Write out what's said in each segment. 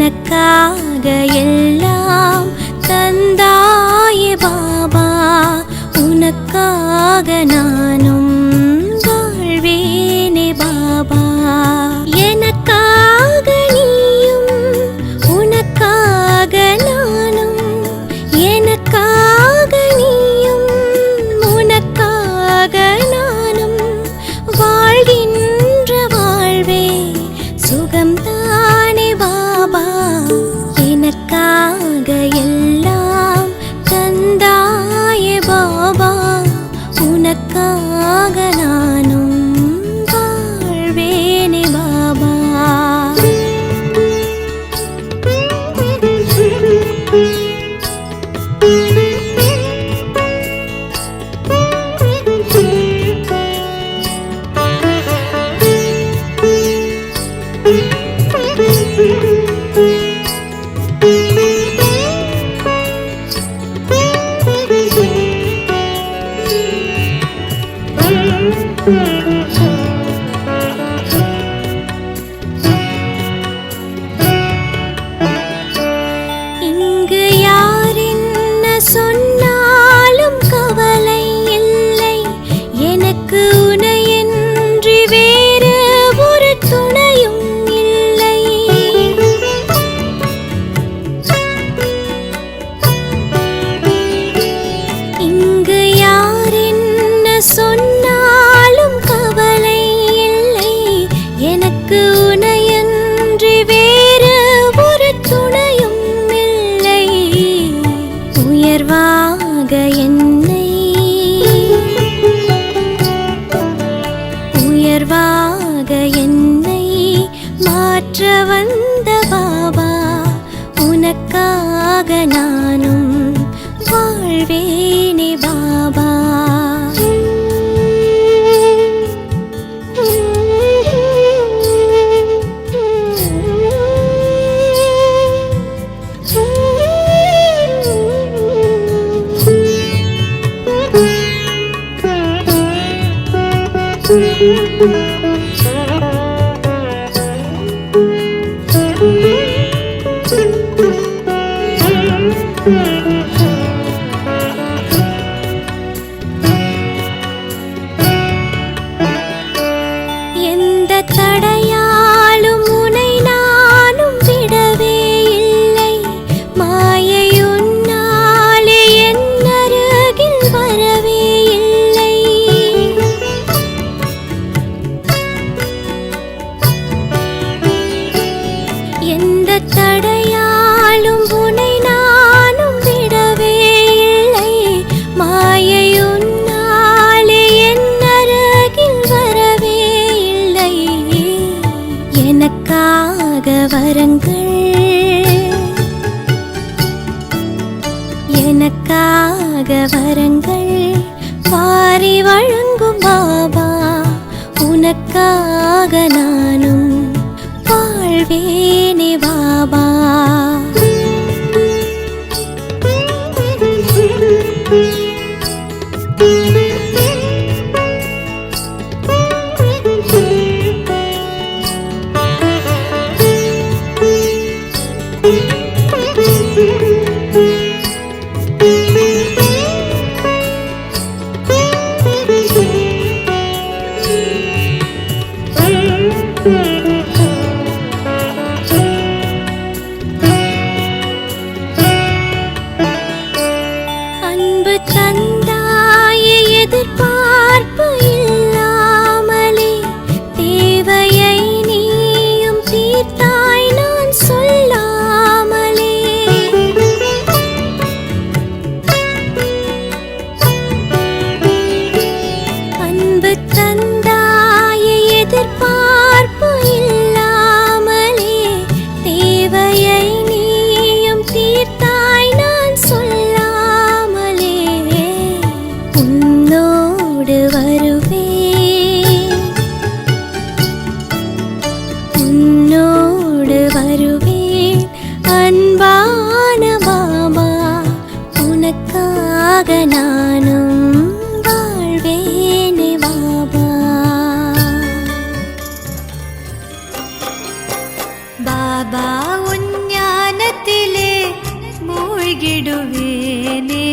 எனக்காக எல்லாம் தந்தாயே பாபா, உனக்காக நானும் வாழ்வேனே பாபா. எனக்காக நீயும், உனக்காக நானும், எனக்காக நீயும், உனக்காக நானும் வாழ்கின்ற வாழ்வே சுகம்தானே பாபா. எனக்காக எல்லாம் தந்தாயே பாபா, உனக்காக நானும் வாழ்வேனே பாபா. இங்கு யார் என்ன சொன்னாலும் கவலை இல்லை, எனக்கு உனையன்றி வேறு ஒரு துணையும் இல்லை. இங்கு யார் என்ன சொன்னாலும் கவலை இல்லை, எனக்கு உனையன்றி வேறு ஒரு துணையும் இல்லை. உயர்வாக என்னை, உயர்வாக என்னை மாற்ற வந்த பாபா, உனக்காக நானும் வாழ்வேனே பாபா. எந்த தடையாலும் உனை நானும் விடவே இல்லை, மாயை உன்னாலே என் அருகில் வரவே இல்லை. எந்த தடையாலும் உனை நானும் விடவே இல்லை, மாயை உன்னாலே என் அருகில் வரவே இல்லை. எனக்காக வரங்கள், எனக்காக வரங்கள் வாரி வழங்கும் பாபா, உனக்காக நானும் வாழ்வேனே பாபா. அன்பு தந்தாயே எதிர்பார்ப்பு இல்லாமலே, தேவையை நீயும் தீர்த்தாய் நான் சொல்லாமலே. அன்பு தந்தாயே எதிர்பார்ப்பு இல்லாமலே, தேவையை நீயும் தீர்த்தாய் நான் சொல்லாமலே. உன்னோடு வருவேன், உன்னோடு வருவேன் அன்பான பாபா, உனக்காக நானும் வாழ்வேனே பாபா. பாபா உன் மூழ்கிடுவேனே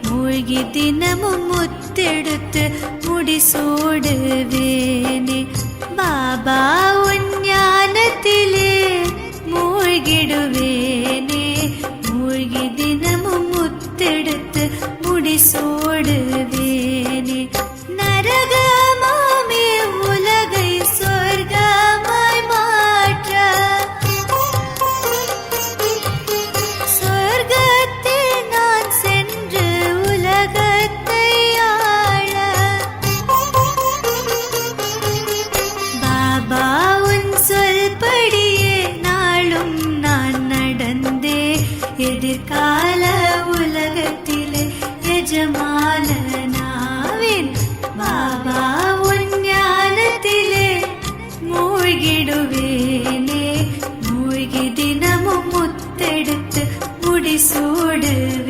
மூழ்கி தினமும் முத்தெடுத்து முடிசூடுவேனே பாபா உன் ஞானத்திலே மூழ்கிடுவேனே மூழ்கி தினமும் முத்தெடுத்து முடிசூடுவேனே நரகமாமே உலகை சொர்க்கமாய் மாற்ற சொர்க்கத்தில் நான் சென்று உலகத்தை ஆள பாபா உன் சொல்படியே நாளும் நான் நடந்தே எதிர்கால உலகத்திலே எஜமானனாவேன் பாபா உன் ஞானத்திலே மூழ்கிடுவேனே மூழ்கி தினமும் முத்தெடுத்து முடிசூடுவேனே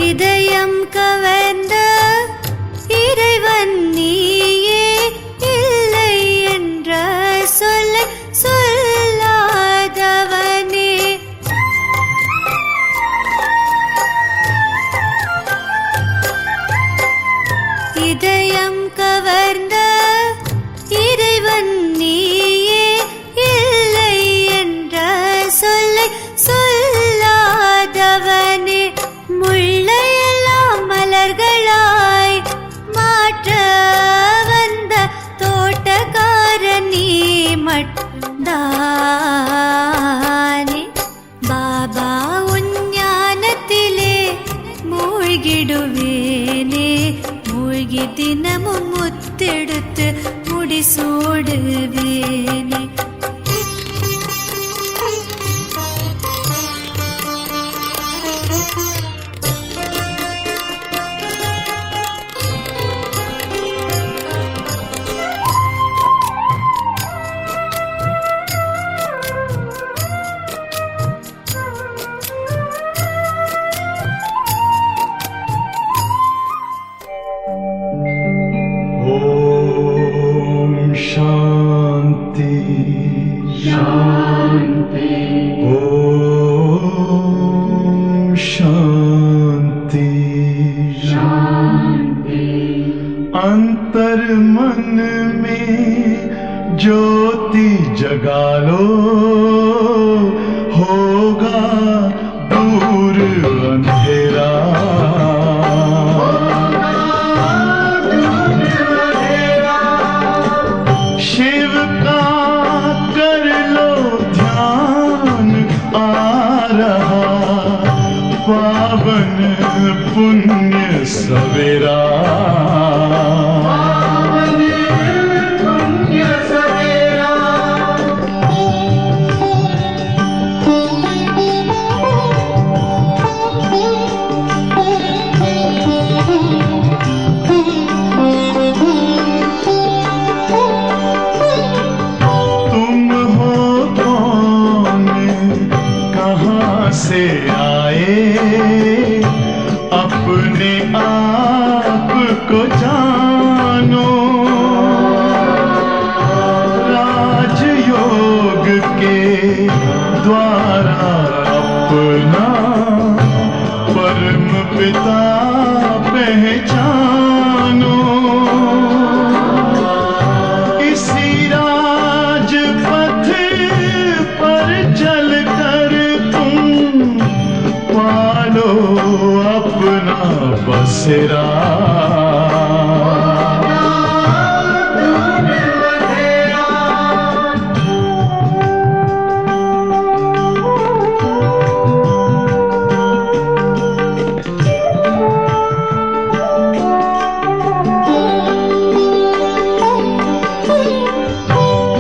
இதயம் கவர்ந்த இறைவன் நீயே இல்லை என்ற சொல்லை சொல்லாதவனே இதயம் கவர்ந்த இறைவன் நீயே இல்லை என்ற சொல்லை சொல்லாதவனே முள்ளையெல்லாம் மலர்களாய் மாற்ற வந்த தோட்டக்காரன் நீ மட்டும்தானே பாபா உன் ஞானத்திலே மூழ்கிடுவேனே மூழ்கி தினமும் முத்தெடுத்து முடிசூடுவேனே शांति शांति ओम शांति शांति अंतर मन में ज्योति जगा लो होगा दूर अंधेरा शिव का कर लो ध्यान आ रहा पावन पुण्य सवेरा पुण्य सवेरा से आए अपने आप को जानो राजयोग के द्वारा अपना परम पिता पहचानो इसी राजपथ पर चलकर पालो अपना बसेरा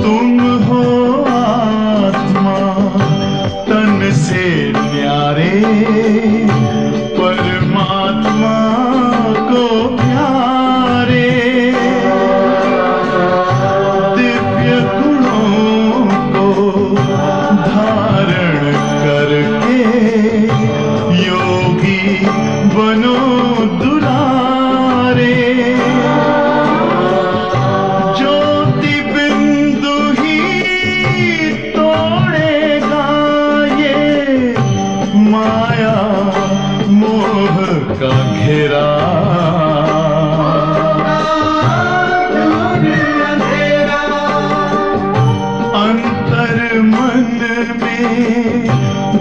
तुम हो आत्मा तन से न्यारे परमात्मा को प्यारे योगी बनो दुलारे ज्योति बिंदु ही तोड़ेगा ये माया मोह का घेरा अंतर मन में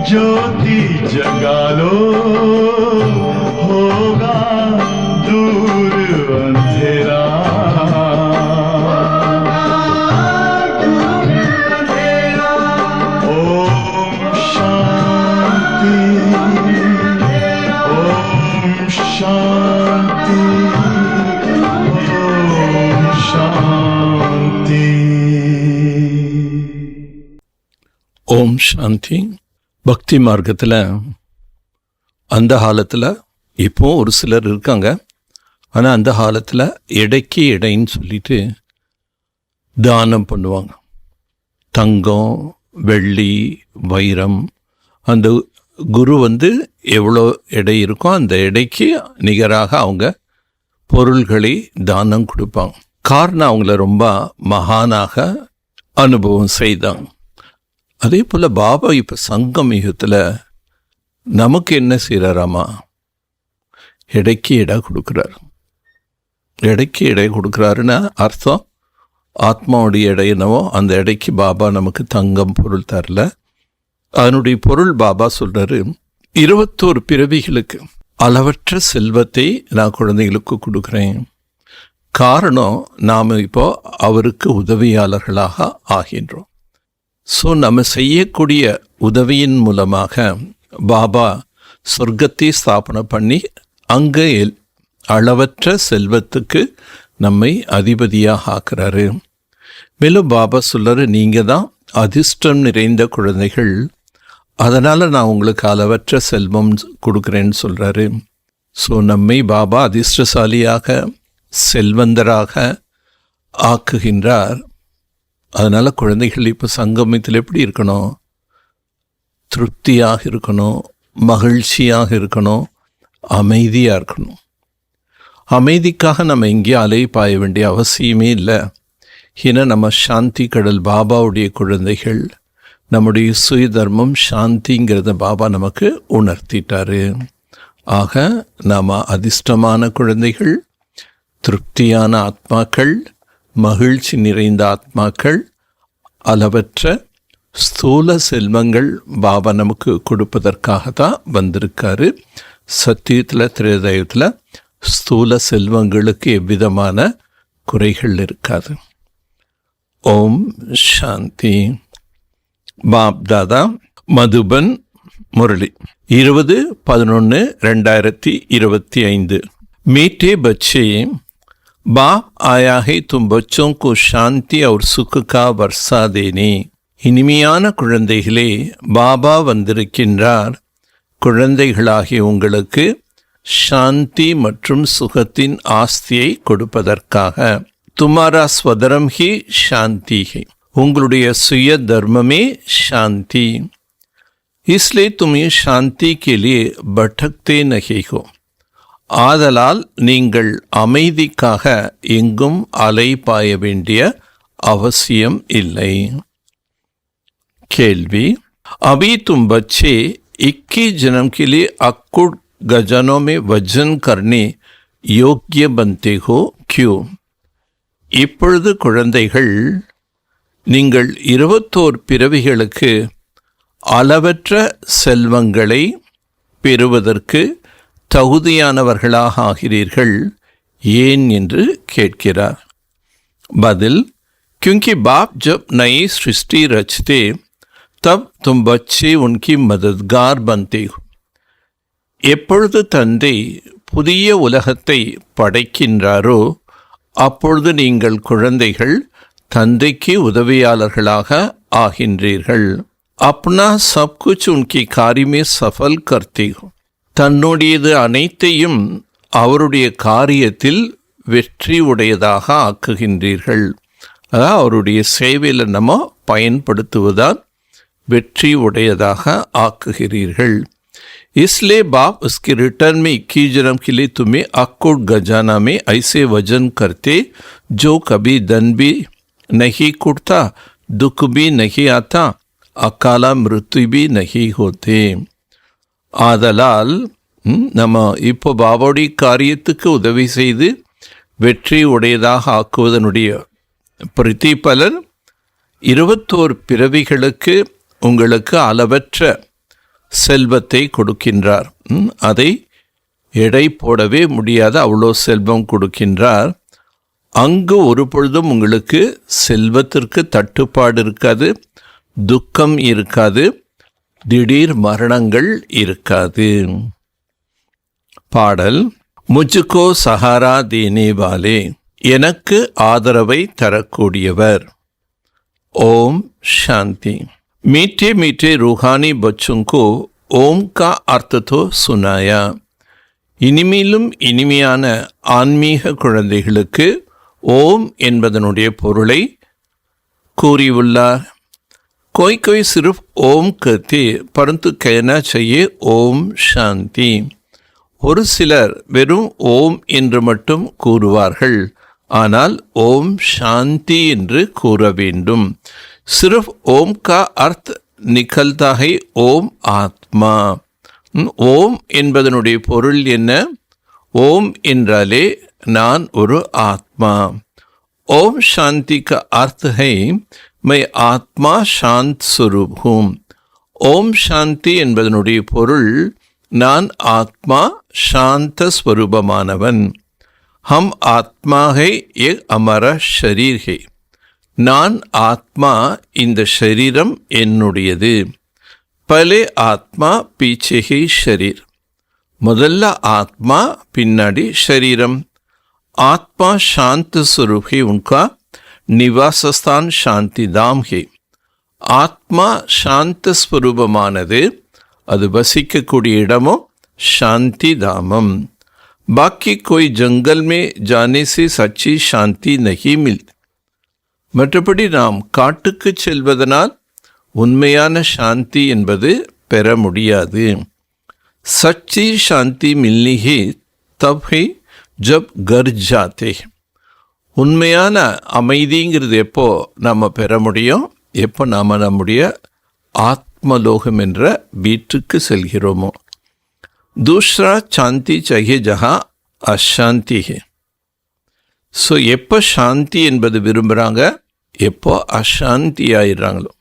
ज्योति जगा लो होगा दूर अंधेरा ओम शांति ओम शांति ओम शांति ஓம் சாந்தி. பக்தி மார்க்கத்தில் அந்த காலத்தில் இப்போ ஒரு சிலர் இருக்காங்க. ஆனால் அந்த காலத்தில் எடைக்கு எடைன்னு சொல்லிட்டு தானம் பண்ணுவாங்க. தங்கம், வெள்ளி, வைரம், அந்த குரு எவ்வளோ எடை இருக்கோ அந்த எடைக்கு நிகராக அவங்க பொருள்களை தானம் கொடுப்பாங்க. காரணம் அவங்கள ரொம்ப மகானாக அனுபவம் செய்தாங்க. அதே போல் பாபா இப்போ சங்கமயுகத்தில் நமக்கு என்ன செய்கிறாராமா? எடைக்கு எடை கொடுக்குறாரு. எடைக்கு எடை கொடுக்குறாருன்னா அர்த்தம் ஆத்மாவுடைய எடை என்னவோ அந்த எடைக்கு பாபா நமக்கு தங்கம் பொருள் தரல. அதனுடைய பொருள் பாபா சொல்கிறாரு, 21 பிறவிகளுக்கு அளவற்ற செல்வத்தை நான் குழந்தைகளுக்கு கொடுக்குறேன். காரணம் நாம் இப்போ அவருக்கு உதவியாளர்களாக ஆகின்றோம். ஸோ நம்ம செய்யக்கூடிய உதவியின் மூலமாக பாபா சொர்க்கத்தை ஸ்தாபனை பண்ணி அங்கே அளவற்ற செல்வத்துக்கு நம்மை அதிபதியாக ஆக்குறாரு. மேலும் பாபா சொல்கிறாரு, நீங்கள் தான் அதிர்ஷ்டம் நிறைந்த குழந்தைகள், அதனால் நான் உங்களுக்கு அளவற்ற செல்வம் கொடுக்குறேன்னு சொல்கிறாரு. ஸோ நம்மை பாபா அதிர்ஷ்டசாலியாக செல்வந்தராக ஆக்குகின்றார். அதனால் குழந்தைகள் இப்போ சங்கமத்தில் எப்படி இருக்கணும்? திருப்தியாக இருக்கணும், மகிழ்ச்சியாக இருக்கணும், அமைதியாக இருக்கணும். அமைதிக்காக நம்ம எங்கேயும் அலை பாய வேண்டிய அவசியமே இல்லை. ஏன்னா நம்ம சாந்தி கடல் பாபாவுடைய குழந்தைகள். நம்முடைய சுய தர்மம் சாந்திங்கிறத பாபா நமக்கு உணர்த்திட்டாரு. ஆக நாம் அதிர்ஷ்டமான குழந்தைகள், திருப்தியான ஆத்மாக்கள், மகிழ்ச்சி நிறைந்த ஆத்மாக்கள், அளவற்ற ஸ்தூல செல்வங்கள் பாபா நமக்கு கொடுப்பதற்காக தான் வந்திருக்காரு. சத்தியத்தில் திரேதயத்தில் ஸ்தூல செல்வங்களுக்கு எவ்விதமான குறைகள் இருக்காது. ஓம் சாந்தி. பாப் தாதா மதுபன் முரளி 20-11-2025. मीठे बच्चे, बाप आया है तुम बच्चों को शांति और सुख का वर्षा देने. இனிமையான குழந்தைகளே, பாபா வந்திருக்கின்றார் குழந்தைகளாகிய உங்களுக்கு சாந்தி மற்றும் சுகத்தின் ஆஸ்தியை கொடுப்பதற்காக. துமாரா ஸ்வதரம் ஹி சாந்தி ஹை, உங்களுடைய சுய தர்மமே சாந்தி. इसलिए तुम ये शांति के लिए भटकते नहीं हो. ஆதலால் நீங்கள் அமைதிக்காக எங்கும் அலைபாய வேண்டிய அவசியம் இல்லை. கேள்வி: अभी तुम बच्चे 21 जन्म के लिए अक्कुड़ गजनों में वजन करने योग्य बनते हो क्यों? இப்பொழுது குழந்தைகள், நீங்கள் 21 பிறவிகளுக்கு அளவற்ற செல்வங்களை பெறுவதற்கு தகுதியானவர்களாக ஆகிறீர்கள் ஏன் என்று கேட்கிறார். பதில்: क्योंकि बाप जब नई सृष्टि रचते तब तुम बच्चे उनकी मददगार बनते हो. எப்பொழுது தந்தை புதிய உலகத்தை படைக்கின்றாரோ அப்பொழுது நீங்கள் குழந்தைகள் தந்தைக்கு உதவியாளர்களாக ஆகின்றீர்கள். अपना सब कुछ उनकी कार्य में सफल करते हो. தன்னுடையது அனைத்தையும் அவருடைய காரியத்தில் வெற்றி உடையதாக ஆக்குகின்றீர்கள். அதாவது அவருடைய சேவையில் நம்ம பயன்படுத்துவதால் வெற்றி உடையதாக ஆக்குகிறீர்கள். इसलिए बाप उसके रिटर्न में 21 जन्म के लिए तुम्हें अक्कुट गजाना में ऐसे वजन करते जो कभी धन भी नहीं कुटता, दुख भी नहीं आता, अकाला मृत्यु भी नहीं होते. ஆதலால் நம்ம இப்போ பாபாவுடைய காரியத்துக்கு உதவி செய்து வெற்றி உடையதாக ஆக்குவதனுடைய பிரதிபலன் 21 பிறவிகளுக்கு உங்களுக்கு அளவற்ற செல்வத்தை கொடுக்கின்றார். அதை எடை போடவே முடியாத அவ்வளோ செல்வம் கொடுக்கின்றார். அங்கு ஒரு பொழுதும் உங்களுக்கு செல்வத்திற்கு தட்டுப்பாடு இருக்காது, துக்கம் இருக்காது, திடீர் மரணங்கள் இருக்காது. பாடல். முஜுகோ சஹாரா தேனே வாலே, எனக்கு ஆதரவை தரக்கூடியவர். ओम शांति. मीठे मीठे रूहानी बच्चों को ओम का अर्थ तो सुनाया. இனிமேலும் இனிமையான ஆன்மீக குழந்தைகளுக்கு ஓம் என்பதனுடைய பொருளை கூறியுள்ளார். कोई कोई सिर्फ ओम कहते परंतु कहना चाहिए ओम शांति. ஒரு சிலர் வெறும் ஓம் என்று மட்டும் கூறுவார்கள், ஆனால் ஓம் சாந்தி என்று கூற வேண்டும். सिर्फ ओम का अर्थ निकलता है ओम आत्मा. ஓம் என்பதனுடைய பொருள் என்ன? ஓம் என்றாலே நான் ஒரு ஆத்மா. ओम शांति का अर्थ है मैं आत्मा शांत स्वरूप हूँ. ओम शांति என்பதனுடைய பொருள் நான் ஆத்மா शांत स्वरूपமானவன். हम आत्मा है, ये हमारा शरीर है. நான் ஆத்மா, இந்த शरीरम என்னுடையது. पहले आत्मा पीछे ही शरीर. முதல்ல ஆத்மா, பின்னாடி शरीरम. आत्मा शांत स्वरूप है, उनका निवास स्थान शांति धाम है. आत्मा शांत स्वरूपமானது, அது வசிக்கக்கூடிய இடமோ शांति धामम. बाकी कोई जंगल में जाने से सच्ची शांति नहीं मिलती. மற்றபடி நாம் காட்டுக்கு செல்வதனால் உண்மையான சாந்தி என்பது பெற முடியாது. सच्ची शांति मिलनी है तब है जब घर जाते हैं. உண்மையான அமைதிங்கிறது எப்போ நாம் பெற முடியும்? எப்போ நாம் நம்முடைய ஆத்மலோகம் என்ற வீட்டுக்கு செல்கிறோமோ. दूसरा शांति चाहिए जहाँ अशांति है. ஸோ எப்போ சாந்தி என்பது விரும்புகிறாங்க, எப்போ அசாந்தி ஆயிடுறாங்களோ.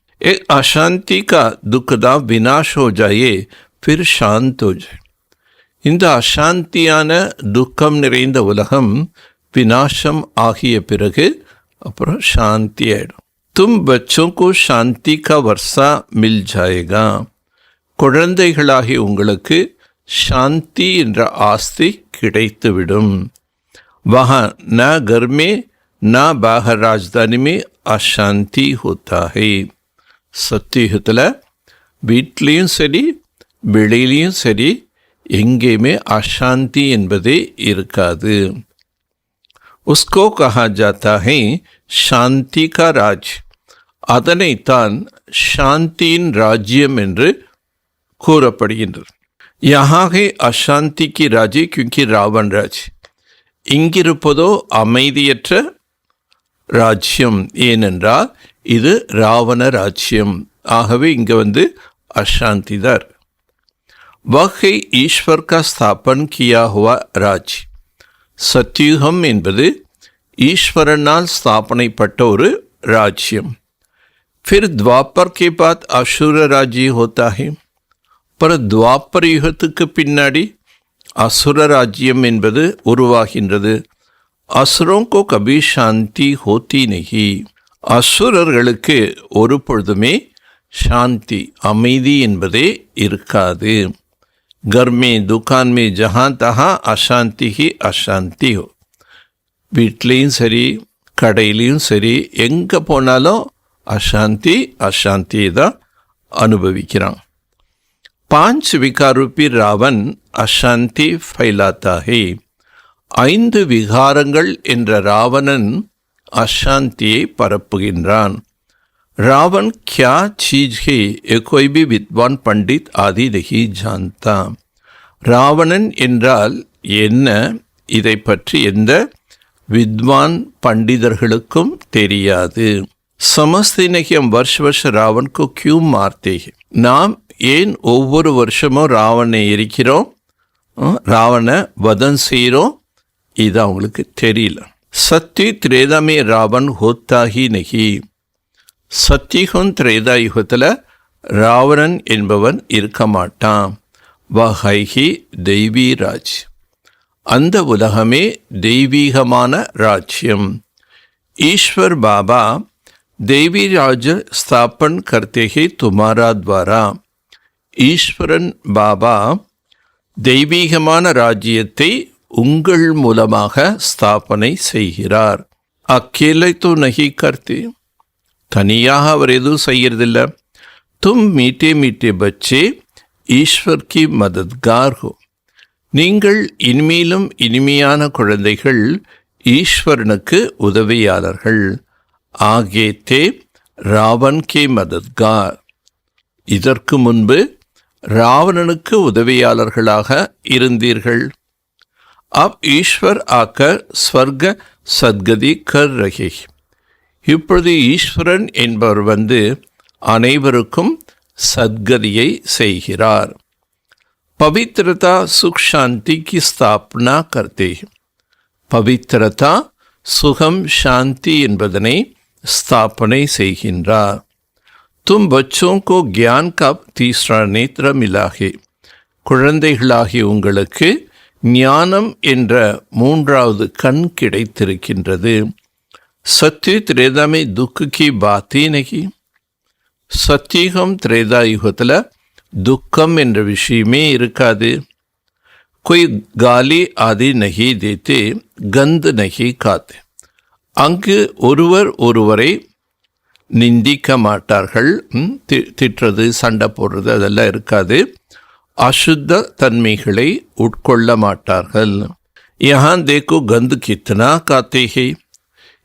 अशांति का दुख दा विनाश हो जाए फिर शांत हो जाए. இந்த அசாந்தியான துக்கம் நிறைந்த உலகம் விநாசம் ஆகிய பிறகு அப்புறம் சாந்தி ஆயிடும். तुम बच्चों को शांति का वर्षा मिल जाएगा. குழந்தைகளாகி உங்களுக்கு சாந்தி என்ற ஆஸ்தி கிடைத்துவிடும். वहाँ न घर में न बाहर राजधानी में अशांति होता है. சத்தியுகத்தில் வீட்லேயும் சரி வெளியிலையும் சரி எங்கேயுமே அசாந்தி என்பதே இருக்காது. उसको कहा जाता है शांति का राज. அதனைத்தான் சாந்தியின் ராஜ்யம் என்று கூறப்படுகின்றது. यहाँ है अशांति की राजी क्योंकि रावण राज. இங்கிருப்பதோ அமைதியற்ற ராஜ்யம், ஏனென்றால் இது ராவண ராஜ்யம். ஆகவே இங்கே அசாந்தி தான். வகை ஈஸ்வர் கா ஸ்தாபன் கியா ஹுவா ராஜ். சத்யுகம் என்பது ஈஸ்வரனால் ஸ்தாபனைப்பட்ட ஒரு ராஜ்யம். फिर द्वापर के बाद असुर राज्य होता है. पर द्वापर யுகத்துக்கு பின்னாடி அசுர ராஜ்யம் என்பது உருவாகின்றது. அசுரோं को कभी शांति होती नहीं. அசுரர்களுக்கு ஒரு பொழுதுமே சாந்தி அமைதி என்பதே இருக்காது. घर में दुकान में जहाँ तहाँ अशांति ही अशांति हो. வீட்லேயும் சரி கடையிலையும் சரி எங்கே போனாலும் अशांति अशांति தான் அனுபவிக்கிறான். 5 विकार रूपी रावण अशांति फैलाता है. 5 விகாரங்கள் என்ற ராவணன் अशांतिயை பரப்புகின்றான். रावण क्या चीज है ये कोई भी विद्वान पंडित आदि नहीं जानता. ராவணன் என்றால் என்ன? இதை பற்றி எந்த विद्वान पंडितர்களுக்கும் தெரியாது. समझते नहीं कि हम वर्ष वर्ष रावण को क्यों मारते हैं. நாம் ஏன் ஒவ்வொரு வருஷமும் ராவணனை எரிக்கிறோம், ராவண வதம் செய்கிறோம், இது அவங்களுக்கு தெரியல. சத்திய திரேதாமே ராவன் ஹோத்தாகி நகி. சத்தியுகம் திரேதா யுகத்தில் ராவணன் என்பவன் இருக்க மாட்டான். வஹைஹி தெய்வீ ராஜ். அந்த உலகமே தெய்வீகமான ராஜ்யம். ईश्वर बाबा देवी राज स्थापन करते ही तुम्हारा द्वारा. ஈஸ்வரன் பாபா தெய்வீகமான ராஜ்யத்தை உங்கள் மூலமாக ஸ்தாபனை செய்கிறார். அக்கேலை தோ நஹி கர்த்தே. தனியாக அவர் எதுவும் செய்யறதில்லை. தும் மீட்டே மீட்டே பச்சே ஈஸ்வர் கி மதத்கார் ஹோ. நீங்கள் இனிமேலும் இனிமையான குழந்தைகள், ஈஸ்வரனுக்கு உதவியாளர்கள். ஆகேத்தே ராவன் கே மதத்கார். இதற்கு முன்பு ராவணனுக்கு உதவியாளர்களாக இருந்தீர்கள். அப் ஈஸ்வர் ஆக்கர் ஸ்வர்க சத்கதி கர் ரஹே. இப்பொழுது ஈஸ்வரன் என்பவர் வந்து அனைவருக்கும் சத்கதியை செய்கிறார். பவித்ரதா சுக் சாந்தி கி ஸ்தாபனா கர்த்தே. பவித்ரதா சுகம் சாந்தி என்பதனை ஸ்தாபனை செய்கின்றார். तुम बच्चों को ज्ञान का तीसरा नेत्र मिला है. குழந்தைகளாகிய உங்களுக்கு ஞானம் என்ற மூன்றாவது கண் கிடைத்திருக்கின்றது. சத்திய திரேதாமே துக்க கி பாத்தே நகி. சத்தியுகம் திரேதா யுகத்தில் துக்கம் என்ற விஷயமே இருக்காது. कोई गाली आदि नहीं देते, गंध नहीं खाते. அங்கு ஒருவர் ஒருவரை நிந்திக்க மாட்டார்கள். திட்டுறது, சண்டை போடுறது அதெல்லாம் இருக்காது. அசுத்த தன்மைகளை உட்கொள்ள மாட்டார்கள். யஹா தேக்கோ கந்து கித்தனா காத்தே ஹே.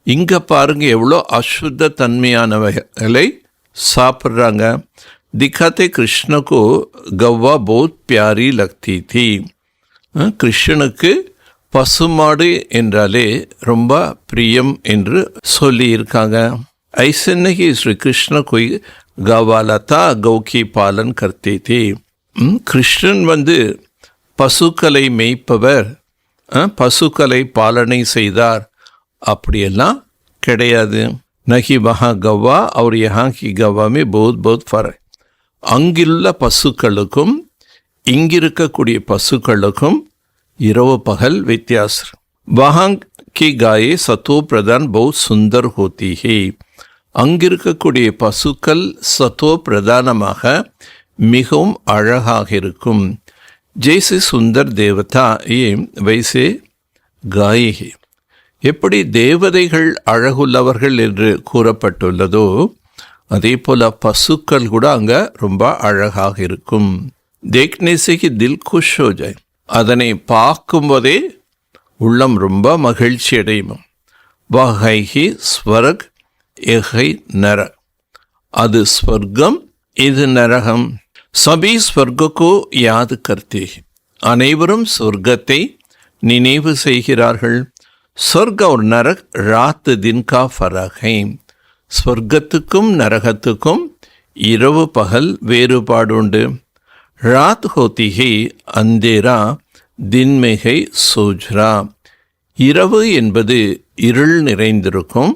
இங்கே பாருங்க எவ்வளோ அசுத்த தன்மையானவைகளை சாப்பிட்றாங்க. திக்காத்தே கிருஷ்ணக்கு கவ்வா பௌத் பியாரி லக்தி தீ. கிருஷ்ணனுக்கு பசுமாடு என்றாலே ரொம்ப பிரியம் என்று சொல்லியிருக்காங்க. ऐसे नहीं श्री कृष्ण कोई गवाला था, गौ की पालन करते थे. கிருஷ்ணன் வந்து பசுக்களை மேய்ப்பவர், பசுக்களை பாலனை செய்தார் அப்படியெல்லாம் கிடையாது. நகி வஹா கவ்வா और यहाँ की गवा में बहुत बहुत फर्क. அங்குள்ள பசுக்களுக்கும் இங்கிருக்கக்கூடிய பசுக்களுக்கும் இரவு பகல் வித்தியாசம். वहाँ की गाये सतो प्रधान बहुत सुंदर होती है. அங்கிருக்கக்கூடிய பசுக்கள் சத்தோ பிரதானமாக மிகவும் அழகாக இருக்கும். ஜெய்சே சுந்தர் தேவதா ஏ வைசே காயே. எப்படி தேவதைகள் அழகுள்ளவர்கள் என்று கூறப்பட்டுள்ளதோ அதே போல பசுக்கள் கூட அங்கே ரொம்ப அழகாக இருக்கும். தேக்னேசேக்கு தில் குஷ் ஹோ ஜாய். அதனை பார்க்கும்போதே உள்ளம் ரொம்ப மகிழ்ச்சி அடையும். வஹைஹி ஸ்வர்க் எஹை நர. அது ஸ்வர்க்கம், இது நரகம். சபி ஸ்வர்கோ யாது கர்த்தே. அனைவரும் சொர்க்கத்தை நினைவு செய்கிறார்கள். சொர்க்க ஒரு நரக் ராத் தின் கா ஃபரக் ஹை. ஸ்வர்க்கத்துக்கும் நரகத்துக்கும் இரவு பகல் வேறுபாடுண்டு. ராத் ஹோத்தி ஹை அந்தேரா, தின்மெகை சோஜ்ரா. இரவு என்பது இருள் நிறைந்திருக்கும்,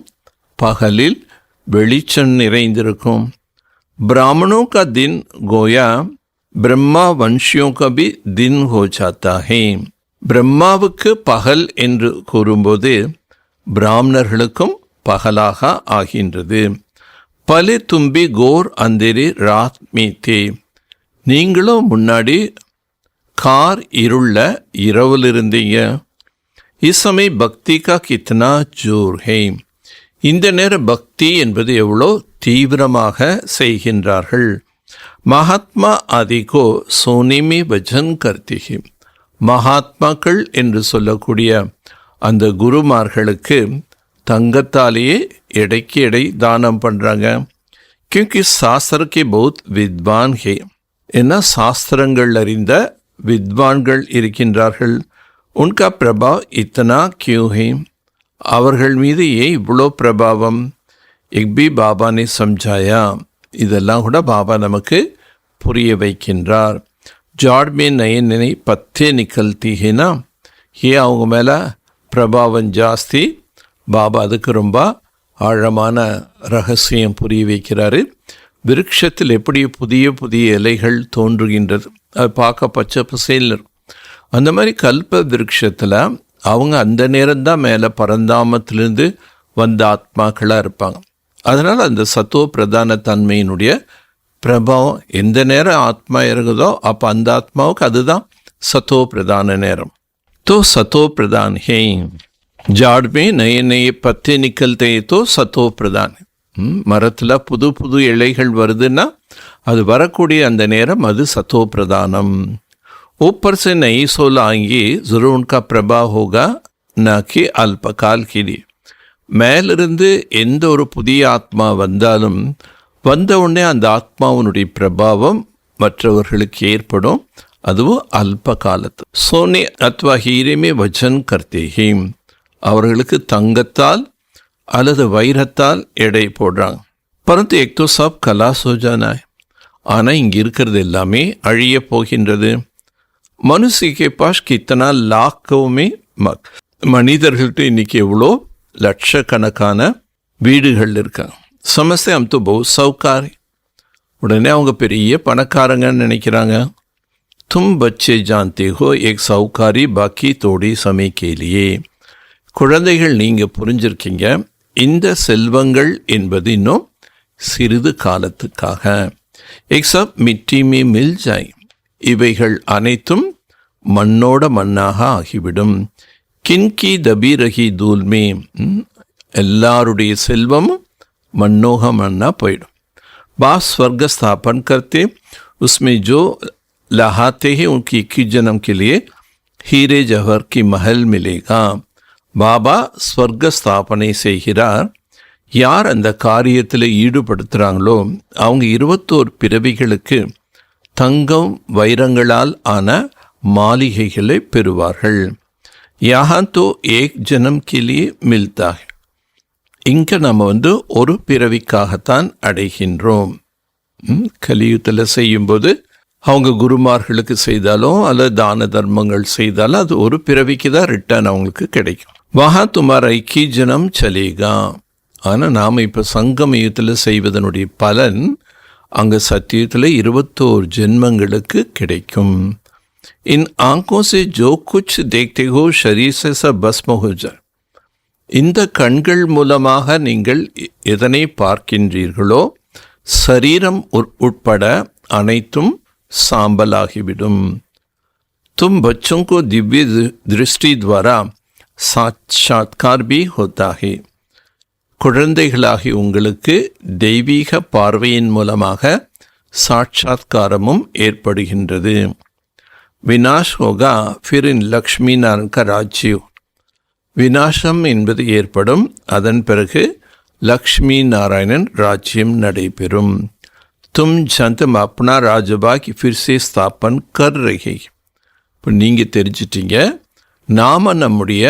பகலில் வெளிச்சம் நிறைந்திருக்கும். ब्राह्मणों का दिन गोया ब्रह्मा वंशियों का भी दिन हो जाता है. பிரம்மாவுக்கு பகல் என்று கூறும்போது பிராமணர்களுக்கும் பகலாக ஆகின்றது. பலே தும்பி கோர் அந்தேரி ராத் மீத்தே. நீங்களும் முன்னாடி கார் இருள இரவில் இருந்தீங்க. இசமய பக்தி கா கித்னா ஜோர் ஹை. இந்த நேர பக்தி என்பது எவ்வளோ தீவிரமாக செய்கின்றார்கள். மகாத்மா ஆதிகோ சோனிமி பஜன் கர்த்திகி. மகாத்மாக்கள் என்று சொல்லக்கூடிய அந்த குருமார்களுக்கு தங்கத்தாலேயே எடைக்கு எடை தானம் பண்ணுறாங்க. கியூக்கி சாஸ்திரக்கே பௌத் வித்வான் ஹே. ஏன்னா சாஸ்திரங்கள் அறிந்த வித்வான்கள் இருக்கின்றார்கள். உன்கா பிரபா இத்தனா கியூ ஹே, அவர்கள் மீது ஏன் இவ்வளோ பிரபாவம்? எக்பி பாபானே சம்ஜாயா, இதெல்லாம் கூட பாபா நமக்கு புரிய வைக்கின்றார். ஜாட்மே நயனை பத்தே நிக்கல்தீனா, ஏன் அவங்க மேலே பிரபாவம் ஜாஸ்தி? பாபா அதுக்கு ரொம்ப ஆழமான ரகசியம் புரிய வைக்கிறாரு. விருட்சத்தில் எப்படி புதிய புதிய இலைகள் தோன்றுகின்றது, அது பார்க்க பச்சை பசேல்னு இருக்கும். அந்த மாதிரி கல்ப விருட்சத்தில் அவங்க அந்த நேரம்தான் மேலே பரந்தாமத்திலிருந்து வந்த ஆத்மாக்களாக இருப்பாங்க. அதனால் அந்த சத்தோ பிரதான தன்மையினுடைய பிரபாவம் எந்த நேரம் ஆத்மா இறங்குதோ அப்போ அந்த ஆத்மாவுக்கு அதுதான் சத்தோ பிரதான நேரம். தோ சத்தோ பிரதான் ஹே, ஜாட்மே நய நய பத்தே நிக்கல்தே தோ சத்தோ பிரதான். மரத்தில் புது புது இலைகள் வருதுன்னா அது வரக்கூடிய அந்த நேரம் அது சத்தோ பிரதானம். ऊपर से नई सोल आएंगी, जरूर उनका प्रभाव होगा, न कि अल्पकाल के लिए. மேலிருந்து எந்த ஒரு புதிய ஆத்மா வந்தாலும் வந்த உடனே அந்த ஆத்மாவினுடைய பிரபாவம் மற்றவர்களுக்கு ஏற்படும். அதுவும் அல்ப காலத்து. சோனே அத்வா ஹீரேமே வஜன் கர்த்தேஹி, அவர்களுக்கு தங்கத்தால் அல்லது வைரத்தால் எடை போடுறாங்க. பரந்து எக்தோ சப் கலா சோஜானா, ஆனால் இங்கே இருக்கிறது எல்லாமே அழிய போகின்றது. மனுஷிக்கு பாஷ் கித்தனா லாக்கவுமே மனிதர்கள்ட்ட இன்னைக்கு எவ்வளோ லட்சக்கணக்கான வீடுகள் இருக்காங்க. சமஸ்தே அம் தோ பஹுத் சௌகாரி, உடனே அவங்க பெரிய பணக்காரங்கன்னு நினைக்கிறாங்க. தும் பச்சே ஜான்தே ஹோ ஏக் சௌகாரி பாக்கி தோடி சமே கேலியே, குழந்தைகள் நீங்கள் புரிஞ்சிருக்கீங்க இந்த செல்வங்கள் என்பது இன்னும் சிறிது காலத்துக்காக. ஏக் சப் மிட்டி மே மில் ஜாய், இவைகள் அனைத்தும் மண்ணோட மண்ணாக ஆகிவிடும். கின்கி தபி ரஹி தூல்மே, எல்லாருடைய செல்வமும் மண்ணோக மண்ணாக போயிடும். பாப் स्वर्ग स्थापन करते, उसमें जो लहाते हैं उनकी 21 जन्म के लिए हीरे जवाहर की महल मिलेगा. பாபா ஸ்வர்க ஸ்தாபனை செய்கிறார். யார் அந்த காரியத்தில் ஈடுபடுத்துகிறாங்களோ அவங்க 21 பிறவிகளுக்கு தங்கம் வைரங்களால் ஆன மாளிகைகளை பெறுவார்கள். யஹான் தோ ஏக் ஜனம் கிளியே மில்தா, இங்கே நம்ம ஒரு பிறவிக்காகத்தான் அடைகின்றோம். கலியுகத்தில் செய்யும்போது அவங்க குருமார்களுக்கு செய்தாலும் அல்லது தான தர்மங்கள் செய்தாலும் அது ஒரு பிறவிக்கு தான் ரிட்டர்ன் அவங்களுக்கு கிடைக்கும். வஹா துமாரா 21 ஜனம் சலேகா, ஆனால் நாம் இப்போ சங்கமயுகத்தில் செய்வதனுடைய பலன் அங்கே சத்தியத்தில் 21 ஜென்மங்களுக்கு கிடைக்கும். इन आंखों से जो कुछ देखते हो शरीर से सब भस्म हो जाए, இந்த கண்கள் மூலமாக நீங்கள் எதனை பார்க்கின்றீர்களோ சரீரம் உட்பட அனைத்தும் சாம்பலாகிவிடும். तुम बच्चों को दिव्य दृष्टि द्वारा साक्षात्कार भी होता है, குழந்தைகளாகி உங்களுக்கு தெய்வீக பார்வையின் மூலமாக சாட்சாத்காரமும் ஏற்படுகின்றது. வினாஷ் ஹோகா ஃபிர் இன் லக்ஷ்மி நாராயண் கா ராஜ்யம், வினாசம் என்பது ஏற்படும், அதன் பிறகு லக்ஷ்மி நாராயணன் ராஜ்யம் நடைபெறும். தும் ஜந்தம் அப்னா ராஜபாக் ஃபிர் சே ஸ்தாபன் கர் ரஹே, இப்போ நீங்கள் தெரிஞ்சிட்டீங்க நாம் நம்முடைய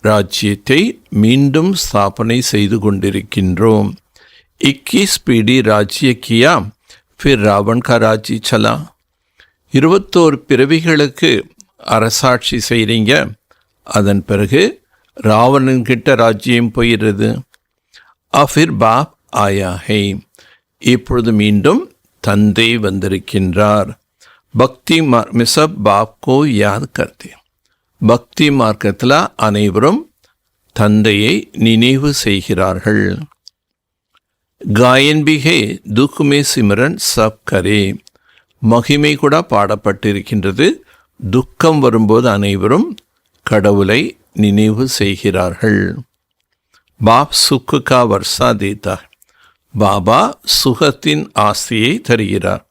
ராஜ்யத்தை மீண்டும் ஸ்தாபனை செய்து கொண்டிருக்கின்றோம். 21 பீடி ராஜ்ய கியா ஃபிர் ராவண் கா ராஜ்ய சலா, 21 பிறவிகளுக்கு அரசாட்சி செய்கிறீங்க, அதன் பிறகு ராவணன்கிட்ட ராஜ்யம் போயிடுறது. அஃபிர் பாப் ஆயா ஹே, இப்பொழுது மீண்டும் தந்தை வந்திருக்கின்றார். பக்தி மிசப் பாப்கோ யாத் கர்த்தே, பக்தி மார்க்கத்தில் அனைவரும் தந்தையை நினைவு செய்கிறார்கள். காயன் பிகே துக்குமே சிமரன் சப் கரே, மகிமை கூட பாடப்பட்டிருக்கின்றது. துக்கம் வரும்போது அனைவரும் கடவுளை நினைவு செய்கிறார்கள். பாப் சுக்குக்கா வர்ஷா தேதா, பாபா சுகத்தின் ஆசையை தருகிறார்.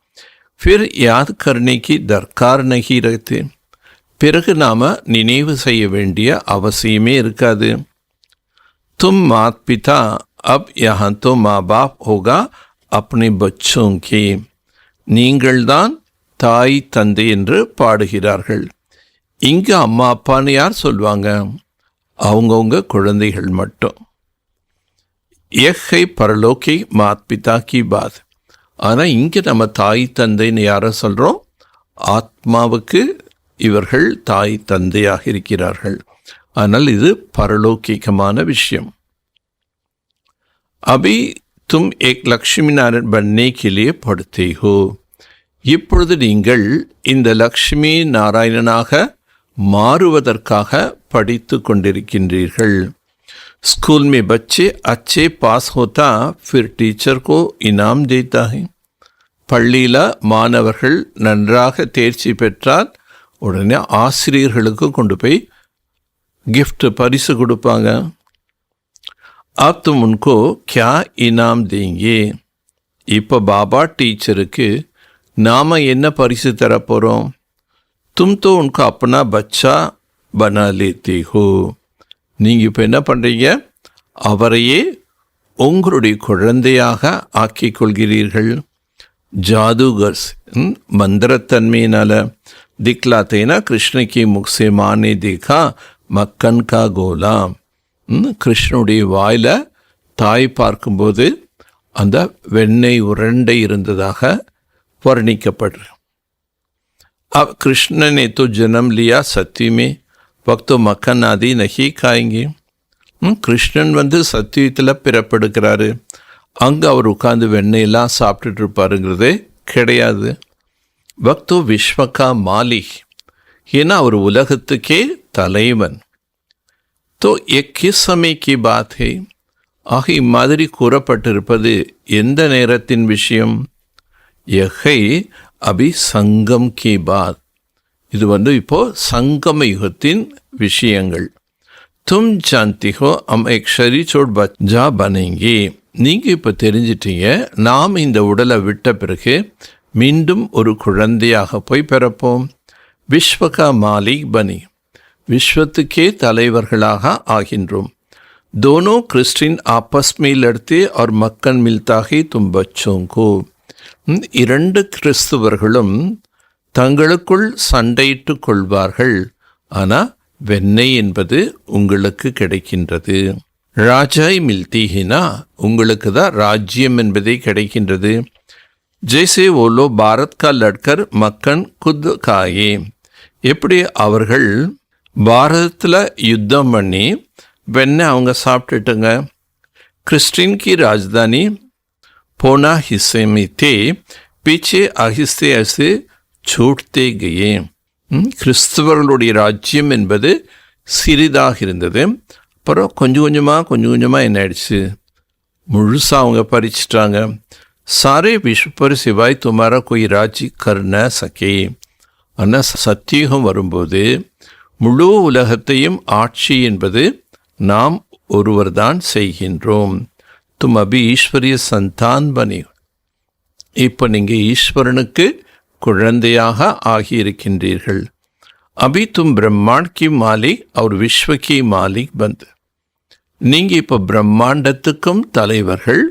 फिर याद करने की दरकार नहीं रहती, பிறகு நாம் நினைவு செய்ய வேண்டிய அவசியமே இருக்காது. तुम माता पिता अब यहाँ तो माँ बाप होगा अपने बच्चों की, நீங்கள்தான் தாய் தந்தை என்று பாடுகிறார்கள். இங்கு அம்மா அப்பான்னு யார் சொல்லுவாங்க? அவங்கவுங்க குழந்தைகள் மட்டும். ஏஹை பரலோகி மாத் பிதா கி பாத். ஆனால் இங்கே நம்ம தாய் தந்தைன்னு யாரை சொல்கிறோம்? ஆத்மாவுக்கு இவர்கள் தாய் தந்தையாக இருக்கிறார்கள். ஆனால் இது பரலோகிகமான விஷயம். அபி தும் ஏக் லக்ஷ்மி நாராயண் பன்னை के लिए पढ़ते हो. இப்பொழுது நீங்கள் இந்த லக்ஷ்மி நாராயணனாக மாறுவதற்காக படித்து கொண்டிருக்கின்றீர்கள். स्कूल में बच्चे अच्छे पास होता फिर टीचर को इनाम देता है. பள்ளியில் மாணவர்கள் நன்றாக தேர்ச்சி பெற்றால் உடனே ஆசிரியர்களுக்கு கொண்டு போய் கிஃப்ட் பரிசு கொடுப்பாங்க. अब तुम उनको क्या इनाम देंगे? இப்போ பாபா டீச்சருக்கு நாம் என்ன பரிசு தரப்போகிறோம்? तुम तो उनको अपना बच्चा बना लेते हो. நீங்கள் இப்போ என்ன பண்ணுறீங்க? அவரையே உங்களுடைய குழந்தையாக ஆக்கிக் கொள்கிறீர்கள். जादूगर्स मंत्रतन्मेनाल दिखलाते ना कृष्ण की मुख से माँ ने देखा मक्कन का गोला. கிருஷ்ணனுடைய வாயில் தாய் பார்க்கும்போது அந்த வெண்ணெய் உருண்டை இருந்ததாக வர்ணிக்கப்படுற. अब कृष्ण ने तो जन्म लिया सत्य में, वक्त तो मक्खन आदि नहीं खाएंगे. கிருஷ்ணன் சத்தியத்தில் பிறப்பெடுக்கிறாரு. அங்கே அவர் உட்காந்து வெண்ணெயெல்லாம் சாப்பிட்டுட்டு இருப்பாருங்கிறதே கிடையாது. பக்தோ விஸ்வகா மாலிக், ஏன்னா அவர் உலகத்துக்கே தலைவன். तो ये किस समय की बात है? ஆக இம்மாதிரி கூறப்பட்டிருப்பது எந்த நேரத்தின் விஷயம்? யஹை அபி சங்கம் கி பாத். இது இப்போ சங்கம யுகத்தின் விஷயங்கள். தும் ஜான்தி ஹோ ஹம் ஏக் ஷரீர் சோட் பச்சா பனேங்கே. நீங்கள் இப்போ தெரிஞ்சிட்டீங்க, நாம் இந்த உடலை விட்ட பிறகு மீண்டும் ஒரு குழந்தையாக போய் பிறப்போம். விஸ்வகா மாலிக் பனி, விஸ்வத்துக்கே தலைவர்களாக ஆகின்றோம். दोनों क्रिस्टियन आपस में लड़ते और मक्कन मिलता है तुम बच्चों को. இரண்டு கிறிஸ்துவர்களும் தங்களுக்குள் சண்டையிட்டு கொள்வார்கள், ஆனால் வெண்ணெய் என்பது உங்களுக்கு கிடைக்கின்றது. ராஜாய் மில்திஹினா, உங்களுக்கு தான் ராஜ்யம் என்பதே கிடைக்கின்றது. ஜெய்சே ஓலோ பாரத் கா லட்கர் மக்கன் குத் காயே. எப்படி அவர்கள் பாரதத்தில் யுத்தம் பண்ணி வெண்ணெய் அவங்க சாப்பிட்டுட்டுங்க. கிறிஸ்டின் கி ராஜதானி போனா ஹிஸ்ஸே में थे, पीछे आहिस्ते आहिस्ते छूटते गए. கிறிஸ்தவர்களுடைய ராஜ்யம் என்பது சிறிதாக இருந்தது. அப்புறம் கொஞ்சம் கொஞ்சமாக என்ன ஆயிடுச்சு? முழுசாக அவங்க பறிச்சிட்டாங்க. सारे विश्व पर सिवाय तुम्हारा कोई राज्य कर न सके. ஆனால் சத்தியுகம் வரும்போது முழு உலகத்தையும் ஆட்சி என்பது நாம் ஒருவர்தான் செய்கின்றோம். தும் அபி ஈஸ்வரிய சந்தான் பனி. இப்போ நீங்கள் ஈஸ்வரனுக்கு குழந்தையாக ஆகியிருக்கின்றீர்கள். அபி தும் பிரம்மாண்ட் கி மாலிக் और விஸ்வ கி மாலிக் பந்து. நீங்கள் இப்போ பிரம்மாண்டத்துக்கும் தலைவர்கள்,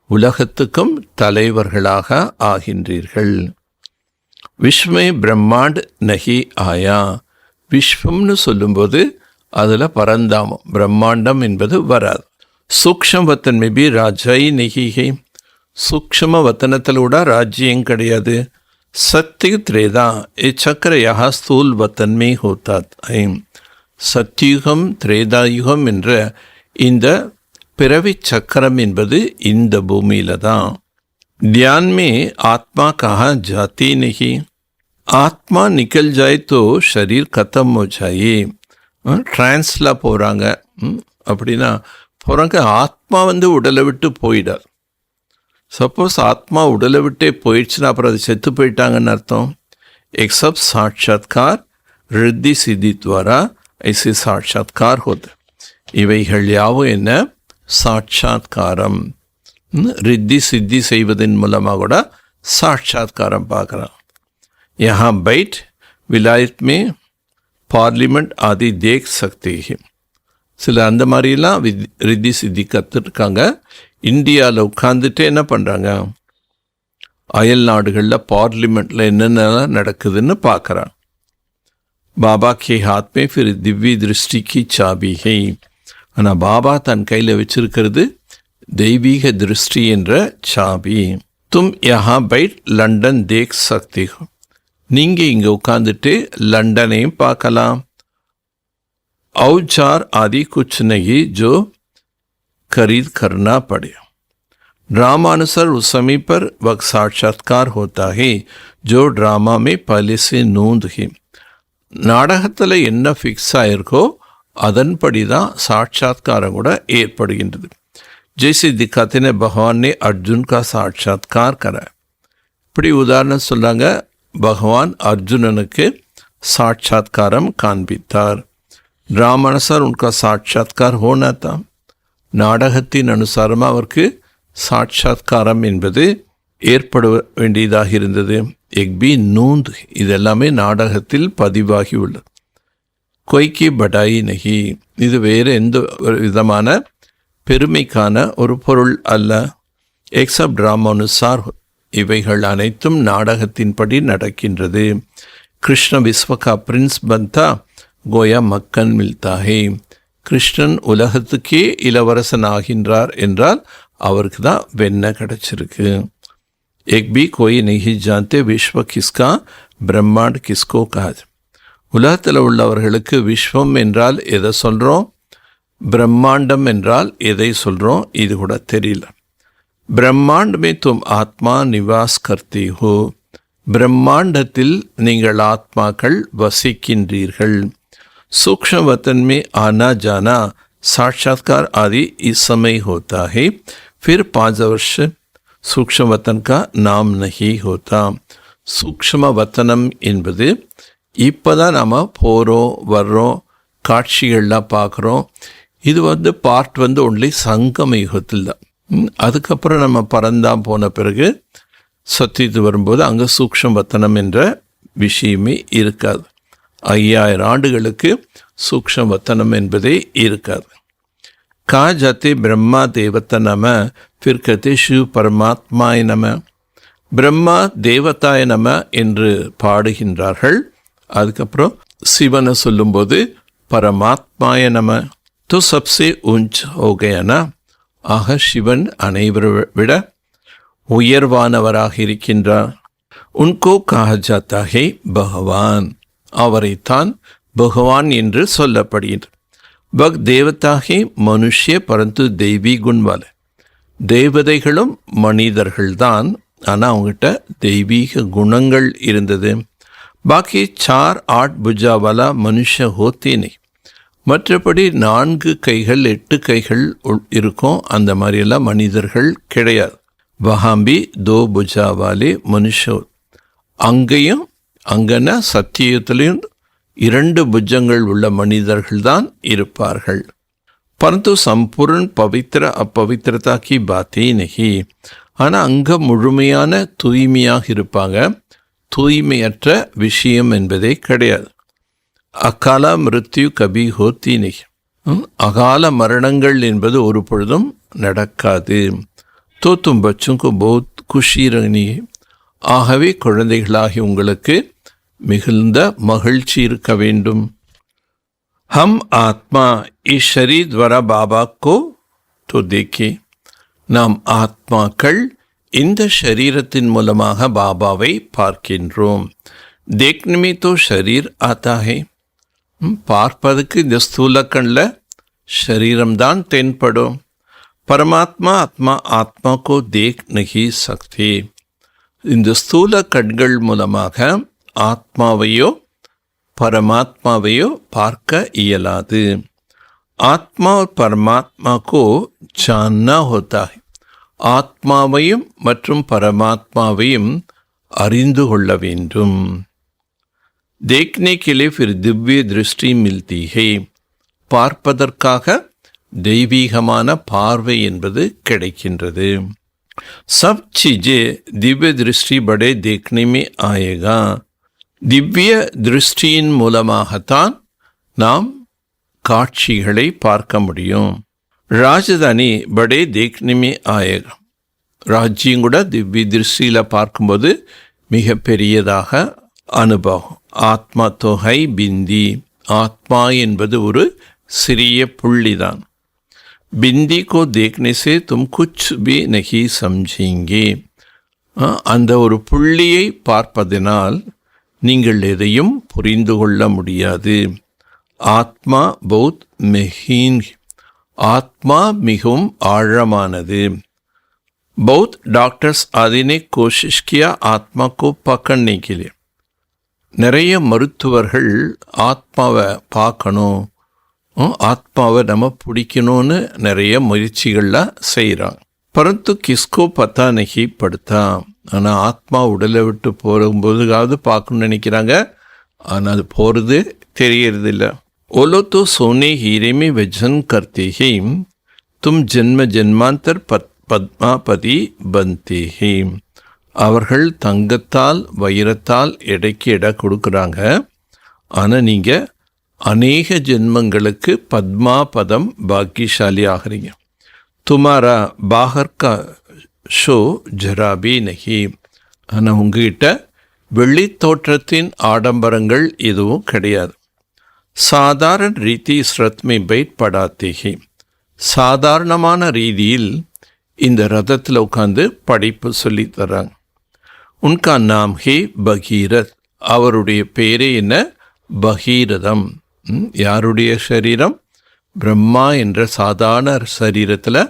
உலகத்துக்கும் தலைவர்களாக ஆகின்றீர்கள். விஸ்வமே பிரம்மாண்ட் நகி ஆயா. விஸ்வம்னு சொல்லும்போது அதில் பரந்தாமம், பிரம்மாண்டம் என்பது வராது. சூக்ஷ்ம வத்தன் மேபி ராஜாய் நெகிகை. சூக்ஷ்ம வத்தனத்தில் கூட ராஜ்யம் கிடையாது. சத்திய திரேதா சக்கர யஹா ஸ்தூல் வத்தன் மே ஹோத்தா है. சத்தியுகம் திரேதாயுகம் என்ற இந்த பிறவி சக்கரம் என்பது இந்த பூமியில தான். ध्यान में आत्मा कहाँ जाती नहीं. ஆத்மா நிக்கல் ஜாய் தோ ஷரீர் கத்தம் ஹோ ஜாயே. டிரான்ஸில் போகிறாங்க. அப்படின்னா போகிறாங்க, ஆத்மா உடலை விட்டு போயிடாது. சப்போஸ் ஆத்மா உடலை விட்டே போயிடுச்சுன்னா அப்புறம் அது செத்து போயிட்டாங்கன்னு அர்த்தம். एक सब साक्षात्कार रिद्धि सिद्धि द्वारा ऐसे साक्षात्कार होते. இவைகள் யாவும் என்ன? சாட்சாத்காரம். ரித்தி சித்தி செய்வதன் மூலமாக கூட சாட்சாத்காரம் பார்க்குறான். यहाँ बैठ विलायत में பார்லிமெண்ட் ஆதி தேக் சக்தி. சில அந்த மாதிரிலாம் ரித்தி சித்தி கற்றுருக்காங்க. இந்தியாவில் உட்காந்துட்டு என்ன பண்ணுறாங்க? அயல் நாடுகளில் பார்லிமெண்ட்டில் என்னென்னலாம் நடக்குதுன்னு பார்க்குறான். பாபா கே हाथ में फिर दिव्य दृष्टि की चाबी है. ஆனால் பாபா தன் கையில் வச்சிருக்கிறது தெய்வீக திருஷ்டி என்ற சாபி. तुम यहाँ बैठ लंदन देख सकते हो. நீங்கள் இங்கே உட்காந்துட்டு லண்டனையும் பார்க்கலாம். औजार आदि कुछ नहीं जो खरीद करना पड़े. ड्रामानुसार उस समय पर वह साक्षात्कार होता है जो ड्रामा में पहले से नोंद है. நாடகத்தில் என்ன ஃபிக்ஸ் ஆயிருக்கோ அதன்படி தான் சாட்சாத்காரம் கூட ஏற்படுகின்றது. जैसे दिखाते ने भगवान ने अर्जुन का साक्षात्कार करा. இப்படி உதாரணம் சொல்றாங்க, பகவான் அர்ஜுனனுக்கு சாட்சாத்காரம் காண்பித்தார். ராமானுசார் உனக்கு சாட்சாத்கார் होना था. நாடகத்தின் அனுசாரமாக அவருக்கு சாட்சாத்காரம் என்பது ஏற்பட வேண்டியதாக இருந்தது. எக்பி நூந்த் இதெல்லாமே நாடகத்தில் பதிவாகி உள்ளது. கொய்கி படாயி நகி, இது வேறு எந்த விதமான பெருமைக்கான ஒரு பொருள் அல்ல. எக்ஸப்ட் ராமானுசார் இவைகள் அனைத்தும் நாடகத்தின்படி நடக்கின்றது. கிருஷ்ண விஸ்வகா பிரின்ஸ் பந்தா கோயா மக்கன் மில்தாஹே. கிருஷ்ணன் உலகத்துக்கே இளவரசன் ஆகின்றார் என்றால் அவருக்கு தான் வெண்ண கிடைச்சிருக்கு. एक भी कोई नहीं जानते विश्व किसका பிரம்மாண்ட் கிஸ்கோ காது. உலகத்தில் உள்ளவர்களுக்கு விஸ்வம் என்றால் எதை சொல்கிறோம், பிரம்மாண்டம் என்றால் எதை சொல்கிறோம் இது கூட தெரியல. பிரம்மாண்ட் மே தும் ஆத்மா நிவாஸ் கர்த்தி ஹோ. பிரம்மாண்டத்தில் நீங்கள் ஆத்மாக்கள் வசிக்கின்றீர்கள். सूक्ष्म वतन में आना जाना साक्षात्कार आदि इस समय होता है. फिर 5 वर्ष सूक्ष्म वतन का नाम नहीं होता. सूक्ष्म वतனம் என்பது இப்போதான் நாம் போகிறோம் வர்றோம், காட்சிகள்லாம் பார்க்குறோம். இது பார்ட் ஒன்லி சங்கம யுகத்தில் தான். அதுக்கப்புறம் நம்ம பறந்தான் போன பிறகு சத்தியத்து வரும்போது அங்கே சூக்ஷ்ம வத்தனம் என்ற விஷயமே இருக்காது. 5000 ஆண்டுகளுக்கு சூக்ஷ்ம வத்தனம் என்பதே இருக்காது. கா ஜாத்தே பிரம்மா தேவத்த நம, फिर कहते शिव परमात्माय நம. பிரம்மா தேவதாய நம என்று பாடுகின்றார்கள். அதுக்கப்புறம் சிவனை சொல்லும்போது பரமாத்மாய நம. तो सबसे ऊंच हो गया ना. ஆக சிவன் அனைவரை விட உயர்வானவராக இருக்கின்றார். உன்கோ கஹா ஜாத்தா ஹே பகவான். அவரைத்தான் பகவான் என்று சொல்லப்படுகின்றார். பக் தேவதாகே மனுஷ்ய பரந்து தெய்வீ குண்வால. தேவதைகளும் மனிதர்கள்தான், ஆனால் அவங்ககிட்ட தெய்வீக குணங்கள் இருந்தது. பாக்கி 4-8 புஜாவாலா மனுஷ ஹோத்தேனே. மற்றபடி 4 கைகள் 8 கைகள் இருக்கும், அந்த மாதிரியெல்லாம் மனிதர்கள் கிடையாது. வஹாம்பி 2 புஜாவாலே மனுஷ. அங்கேயும் அங்கன்னா சத்தியத்திலையும் 2 புஜங்கள் உள்ள மனிதர்கள்தான் இருப்பார்கள். பரந்து சம்பூர்ண பவித்திர அப்பவித்திரதா கி பாத்தே நஹி. ஆனால் அங்கே முழுமையான தூய்மையாக இருப்பாங்க, தூய்மையற்ற விஷயம் என்பதே கிடையாது. அகால மிருத்யு கபி ஹோத்தி நஹி. அகால மரணங்கள் என்பது ஒரு பொழுதும் நடக்காது. தோத்தும் பச்சுக்கு பௌத் குஷி ரனி. ஆகவே குழந்தைகளாகி உங்களுக்கு மிகுந்த மகிழ்ச்சி இருக்க வேண்டும். ஹம் ஆத்மா இஸ் ஷரீர் துவாரா பாபா கோ தோ தேக்கே. நாம் ஆத்மாக்கள் இந்த ஷரீரத்தின் மூலமாக பாபாவை பார்க்கின்றோம். தேக்னமே தோ ஷரீர் ஆத்தா ஹே. பார்ப்பதற்கு இந்த ஸ்தூல கண்ணில் ஷரீரம்தான் தென்படும். பரமாத்மா ஆத்மா ஆத்மா கோ தேக் நஹி சக்தி. இந்த ஸ்தூல கண்கள் மூலமாக ஆத்மாவையோ பரமாத்மாவையோ பார்க்க இயலாது. ஆத்மா பரமாத்மா கோ ஜான்னா ஹோத்தா ஹை. ஆத்மாவையும் மற்றும் பரமாத்மாவையும் அறிந்து கொள்ள வேண்டும். தேக்னே கே லியே ஃபிர் திவ்ய திருஷ்டி மில்தி ஹை. பார்ப்பதற்காக தெய்வீகமான பார்வை என்பது கிடைக்கின்றது. सब चीजें दिव्य दृष्टि बड़े देखने में आएगा. திவ்ய திருஷ்டியின் மூலமாகத்தான் நாம் காட்சிகளை பார்க்க முடியும். ராஜதானி படே தேக்னே மே ஆயேகா. ராஜ்யம் கூட திவ்ய திருஷ்டியில் பார்க்கும்போது மிக பெரியதாக அனுபவம். ஆத்மா தொகை பிந்தி, ஆத்மா என்பது ஒரு சிறிய புள்ளிதான். பிந்தி கோ தேக்னே சே தும் குச் பி நஹி சம்ஜேங்கே. அந்த ஒரு புள்ளியை பார்ப்பதனால் நீங்கள் எதையும் புரிந்து கொள்ள முடியாது. ஆத்மா பௌத் மெஹீன், ஆத்மா மிகவும் ஆழமானது. बहुत डॉक्टर्स आदि ने कोशिश किया आत्मा को पकड़ने के लिए. நிறைய மருத்துவர்கள் ஆத்மாவை பார்க்கணும், ஆத்மாவை நம்ம பிடிக்கணும்னு நிறைய முயற்சிகள்லாம் செய்கிறாங்க. பரந்து கிஸ்கோ பத்தா நகி படுத்தா. ஆனால் ஆத்மா உடலை விட்டு போகும்போதுக்காவது பார்க்கணும்னு நினைக்கிறாங்க, ஆனால் அது போகிறது தெரியறதில்லை. ஓலோ தோ சோனே ஹீரே வஜன் கர்த்தே ஹி தும் ஜென்ம ஜென்மாந்தர் பத்மாபதி பந்தேஹி. அவர்கள் தங்கத்தால் வைரத்தால் எடைக்கு எடை கொடுக்குறாங்க, ஆனால் நீங்கள் அநேக ஜென்மங்களுக்கு பத்மாபதம் பாக்கியசாலி ஆகிறீங்க. துமாரா பாகர் கா ஷோ ஜராபி நகி. ஆனால் உங்ககிட்ட வெள்ளி தோற்றத்தின் ஆடம்பரங்கள் எதுவும் கிடையாது. சாதாரண ரீதி ஸ்ரத்மை பைட் படாத்தேகி. சாதாரணமான ரீதியில் இந்த ரதத்தில் உட்காந்து படிப்பு சொல்லி தராங்க. உன்கா நாம் ஹே பகீரத். அவருடைய பேரே என்ன? பகீரதம். யாருடைய சரீரம்? பிரம்மா என்ற சாதாரண சரீரத்தில்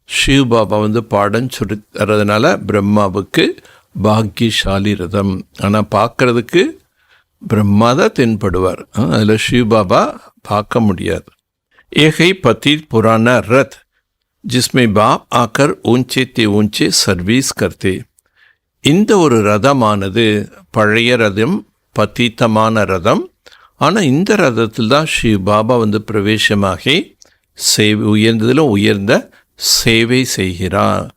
சிவபாபா பாடம் சொல்லி தரதுனால பிரம்மாவுக்கு பாக்யசாலி ரதம். ஆனால் பார்க்கறதுக்கு பிரம்மா தான் தென்படுவார், அதில் சிவபாபா பார்க்க முடியாது. ஏகை பதி புராண ரத் जिसमें बाप आकर ऊंचे ते ऊंचे सर्विस करते. இந்த ஒரு ரதமானது பழைய ரதம், பதீத்தமான ரதம். ஆனால் இந்த ரதத்தில் தான் ஸ்ரீ பாபா பிரவேசமாகி உயர்ந்ததிலும் உயர்ந்த சேவை செய்கிறார்.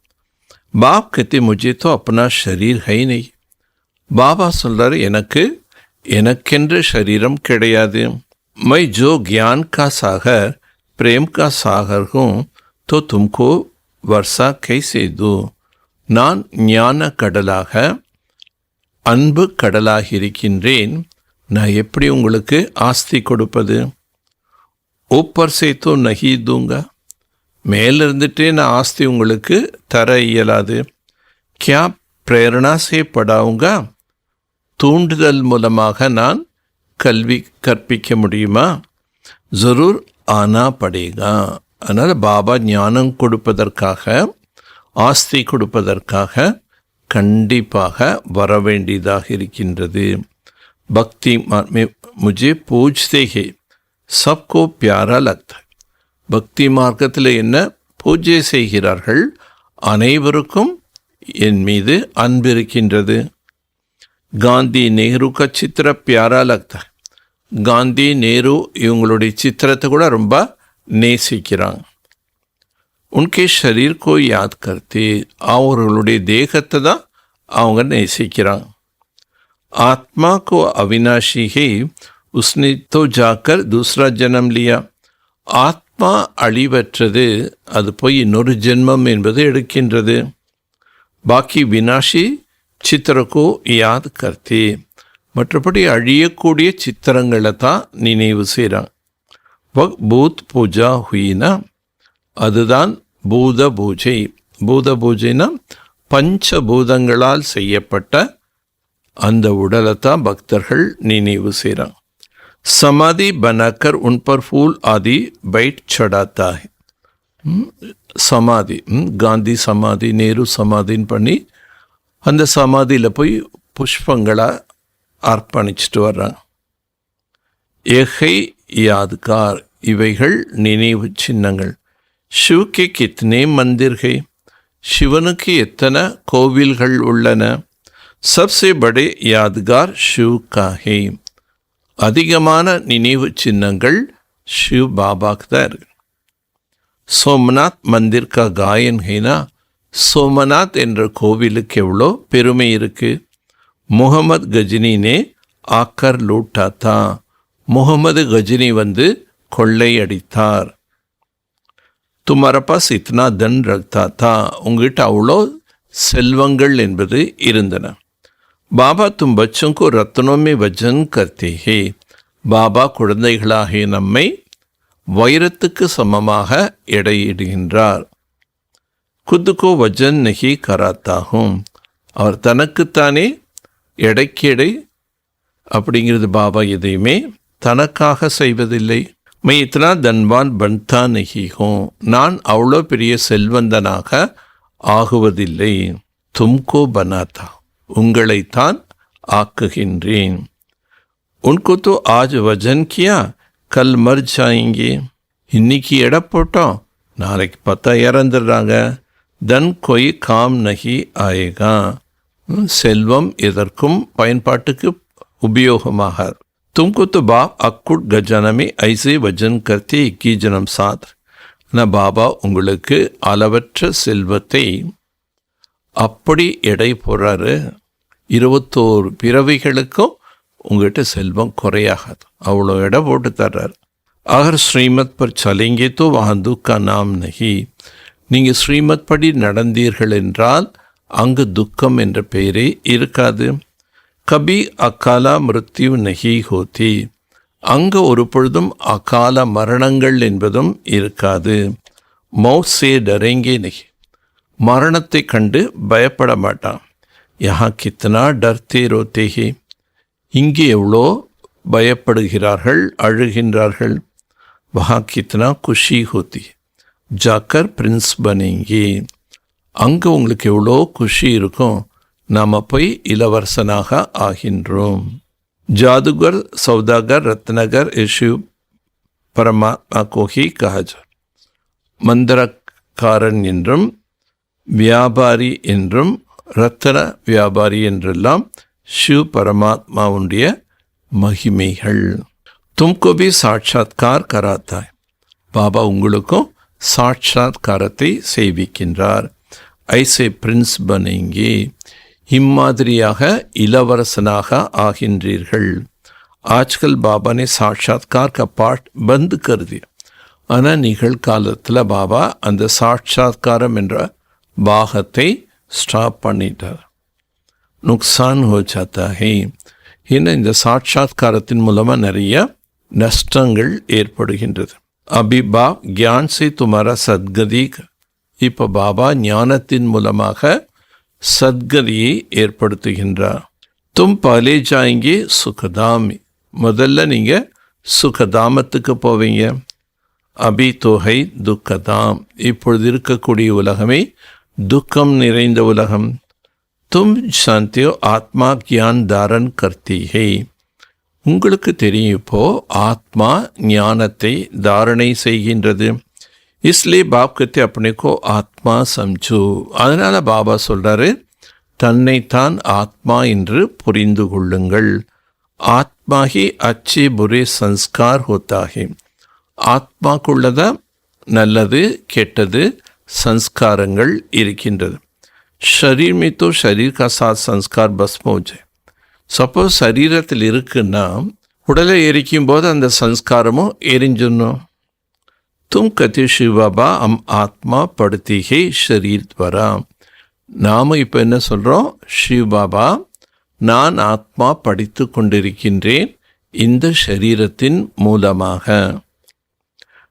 பாப் கத்தி முஜே தோ அப்பனா ஷரீர் ஹை நை. பாபா சொல்கிறார், எனக்கென்று சரீரம் கிடையாது. மை ஜோ ज्ञान का सागर प्रेम का सागर हूँ तो तुमको वर्षा कैसे दूँ. நான் ஞான கடலாக அன்பு கடலாக இருக்கின்றேன், நான் எப்படி உங்களுக்கு ஆஸ்தி கொடுப்பது? ஊப்பர் சேத்தோ நகி தூங்க. மேலிருந்துட்டே நான் ஆஸ்தி உங்களுக்கு தர இயலாது. கியா பிரேரணா சே படாவுங்க. தூண்டுதல் மூலமாக நான் கல்வி கற்பிக்க முடியுமா? ஜரூர் ஆனா படேகா. அதனால் பாபா ஞானம் கொடுப்பதற்காக, ஆஸ்தி கொடுப்பதற்காக கண்டிப்பாக வர வேண்டியதாக இருக்கின்றது. பக்தி முஜே பூஜ்தே ஹே சப்கோ பியாரா லக்தா. பக்தி மார்க்கத்தில் என்ன பூஜை செய்கிறார்கள், அனைவருக்கும் என் மீது அன்பு இருக்கின்றது. காந்தி நேரு க சித்திர பியாரா லக்தா. காந்தி நேரு இவங்களுடைய சித்திரத்தை கூட ரொம்ப நேசிக்கிறாங்க. உன்கே ஷரீர் கோ யாத் கர்த்தே. அவர்களுடைய தேகத்தை தான் அவங்க நேசிக்கிறாங்க. ஆத்மா கோ அவினாஷி ஹே உஸ்னே தோ ஜாக்கர் தூசரா ஜன்ம் லியா. ஆத்மா அழிவற்றது, அது போய் இன்னொரு ஜென்மம் என்பது எடுக்கின்றது. பாக்கி வினாஷி சித்திரக்கோ யாத் கர்த்தே. மற்றபடி அழியக்கூடிய சித்திரங்களை தான் நினைவு செய்கிறாங்க. பூத் பூஜா ஹுயினா, அதுதான் பூத பூஜை. பூத பூஜைனா பஞ்சபூதங்களால் செய்யப்பட்ட அந்த உடலை தான் பக்தர்கள் நினைவு செய்கிறாங்க. சமாதி பனாக்கர் உன் பர் ஃபூல் ஆதி பைட் சடாத்தா. சமாதி, காந்தி சமாதி, நேரு சமாதின்னு பண்ணி அந்த சமாதியில் போய் புஷ்பங்களை அர்ப்பணிச்சுட்டு வர்றாங்க. ஏகை யாத்கார், இவைகள் நினைவு சின்னங்கள். சிவக்கு கித்னே மந்திர்கை. சிவனுக்கு எத்தனை கோவில்கள் உள்ளன? சப்சே படே யாத்கார் சிவ் கா ஹே. அதிகமான நினைவு சின்னங்கள் சிவ் பாபாக்கு தான் இருக்கு. சோமநாத் மந்திர் கா காயன் ஹேனா. சோமநாத் என்ற கோவிலுக்கு எவ்வளோ பெருமை இருக்கு. முகமது கஜினினே ஆக்கர் லூட்டாத்தா. முகமது கஜினி கொள்ளை அடித்தார். துமாரா பாஸ் இத்தனா தன் ரக்தா தா. உங்ககிட்ட அவ்வளோ செல்வங்கள் என்பது இருந்தன. பாபா தும் பச்சோं को रत्नों में वजन करते हैं. பாபா குழந்தைகளாகிய நம்மை வைரத்துக்கு சமமாக எடையிடுகின்றார். குத்துக்கோ வஜன் நஹி கராத்தாகும். அவர் தனக்குத்தானே எடைக்கெடை அப்படிங்கிறது பாபா எதையுமே தனக்காக செய்வதில்லை. மை இத்தனா தன்வான் பன்தா நஹிஹோம். நான் அவ்வளோ பெரிய செல்வந்தனாக ஆகுவதில்லை. தும்கோ பனாத்தா. உங்களைத்தான் ஆக்குகின்றேன். உன்கோ தோ ஆஜ் வஜன் கியா கல் மர் ஜாயேங்கே. இன்னைக்கு எடை போட்டோம், நாளைக்கு பார்த்தா இறந்துடுறாங்க. தன் கொய் காம் நகி ஆயேகா. செல்வம் எதற்கும் பயன்பாட்டுக்கு உபயோகமாக. तुमको तो बाप अक्कुट गजाना में ऐसे वजन करते 21 जन्म साथ. நான் பாபா உங்களுக்கு அளவற்ற செல்வத்தை அப்படி எடை போடுறாரு. 21 பிறவிகளுக்கும் உங்கள்கிட்ட செல்வம் குறையாகாது, அவ்வளோ எடை போட்டு தர்றாரு. அகர் ஸ்ரீமத் பர் சலேங்கே தோ வஹான் துக் கா நாம் நஹி. நீங்கள் ஸ்ரீமத் படி நடந்தீர்கள் என்றால் அங்கு துக்கம் என்ற பெயரே இருக்காது. கபி அகாலா மிருத்யு நஹி ஹோதி. அங்கு ஒரு பொழுதும் அகால மரணங்கள் என்பதும் இருக்காது. மௌத் சே டரேங்கே நஹி. மரணத்தை கண்டு பயப்பட மாட்டான். யஹா கித்தனா டர்தே ரோத்தே ஹே. இங்கே எவ்வளோ பயப்படுகிறார்கள், அழுகின்றார்கள். வஹா கித்தனா குஷி ஹோத்தி. ஜாக்கர் பிரின்ஸ் பனேங்கே. அங்கே உங்களுக்கு எவ்வளோ குஷி இருக்கும், நாம் போய் இளவரசனாக ஆகின்றோம். ஜாதுகர் சௌதாகர் ரத்னகர் யேசு பரமாத்மா கோஹி கஹஜ. மந்திரக்காரன் என்றும் வியாபாரி என்றும் ரத்தன வியாபாரி என்றெல்லாம் ஷிவ் பரமாத்மாவுடைய மகிமைகள். தும்கோ பி சாட்சாத்கார் கராத்தாய். பாபா உங்களுக்கும் சாட்சாத்காரத்தை செய்விக்கின்றார். ஐசே பிரின்ஸ் பனேங்கே. இம்மாதிரியாக இளவரசனாக ஆகின்றீர்கள். ஆஜ்கல் பாபா ने साक्षात्कार का पाठ बंद कर दिया. ஆனால் நிகழ்காலத்தில் பாபா அந்த சாட்சாத்காரம் என்ற பாகத்தை ஸ்டாப் பண்ணிட்டார். நுக்சான் ஹோ ஜாத்தா ஹே. ஏன்னா இந்த சாட்சாத்காரத்தின் மூலமாக நிறைய நஷ்டங்கள் ஏற்படுகின்றது. அபி பாப் கியான் சே துமாரா சத்கதி. இப்போ பாபா ஞானத்தின் மூலமாக சத்கதியை ஏற்படுத்துகின்றார். தும் பலே ஜாயங்கே சுகதாமி. முதல்ல நீங்கள் சுகதாமத்துக்கு போவீங்க. அபி தோஹை துக்கதாம். இப்பொழுது இருக்கக்கூடிய உலகமே துக்கம் நிறைந்த உலகம். தும் சாந்தியோ ஆத்மா கியான் தாரன் கர்த்தீகை. உங்களுக்கு தெரியும் இப்போ ஆத்மா ஞானத்தை தாரணை செய்கின்றது. इसलिए बाप कहते अपने को ஆத்மா சம்ஜோ. அதனால் பாபா சொல்கிறாரு, தன்னைத்தான் ஆத்மா என்று புரிந்து கொள்ளுங்கள். ஆத்மாஹி அச்சே புரே சன்ஸ்கார் ஹோத்தாகி. ஆத்மாக்குள்ளதான் நல்லது கெட்டது சன்ஸ்காரங்கள் இருக்கின்றது. ஷரீர் में तो शरीर का साथ संस्कार भस्म हो जाए. சப்போஸ் சரீரத்தில் இருக்குன்னா உடலை எரிக்கும் போது அந்த சன்ஸ்காரமும் எரிஞ்சிடணும். தும் கத்தி சிவ பாபா அம் ஆத்மா படுத்தி ஹே ஷரீர் துவரா. நாம் இப்போ என்ன சொல்கிறோம்? சிவ பாபா, நான் ஆத்மா படித்து கொண்டிருக்கின்றேன் இந்த ஷரீரத்தின் மூலமாக.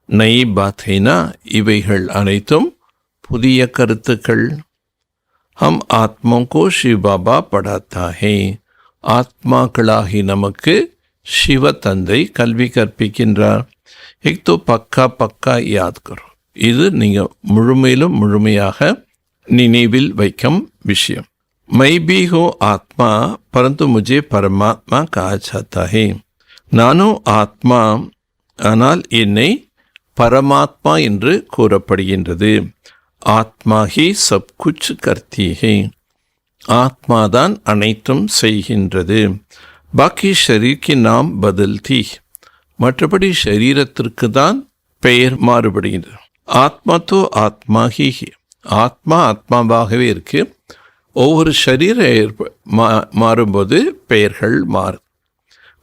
நயி பாத்தேனா. இவைகள் அனைத்தும் புதிய கருத்துக்கள். ஹம் ஆத்மா கோ சிவ பாபா படாத்தா ஹே. ஆத்மாக்களாகி நமக்கு சிவ தந்தை கல்வி கற்பிக்கின்றார். एक तो पक्का पक्का याद करो. இது நீங்கள் முழுமையிலும் முழுமையாக நினைவில் வைக்கும் விஷயம். மை भी हो ஆத்மா परंतु मुझे परमात्मा कहा जाता है. நானும் ஆத்மா, ஆனால் என்னை பரமாத்மா என்று கூறப்படுகின்றது. ஆத்மா ஹி சப் குச் கர்த்தி ஹே. ஆத்மாதான் அனைத்தும் செய்கின்றது. பாக்கி ஷரீர்க்கு நாம் பதல்தி. மற்றபடி ஷரீரத்திற்கு தான் பெயர் மாறுபடுகின்றது. ஆத்மா தோ ஆத்மா ஹி. ஆத்மா ஆத்மாவாகவே இருக்கு. ஒவ்வொரு ஷரீர மாறும்போது பெயர்கள் மாறும்.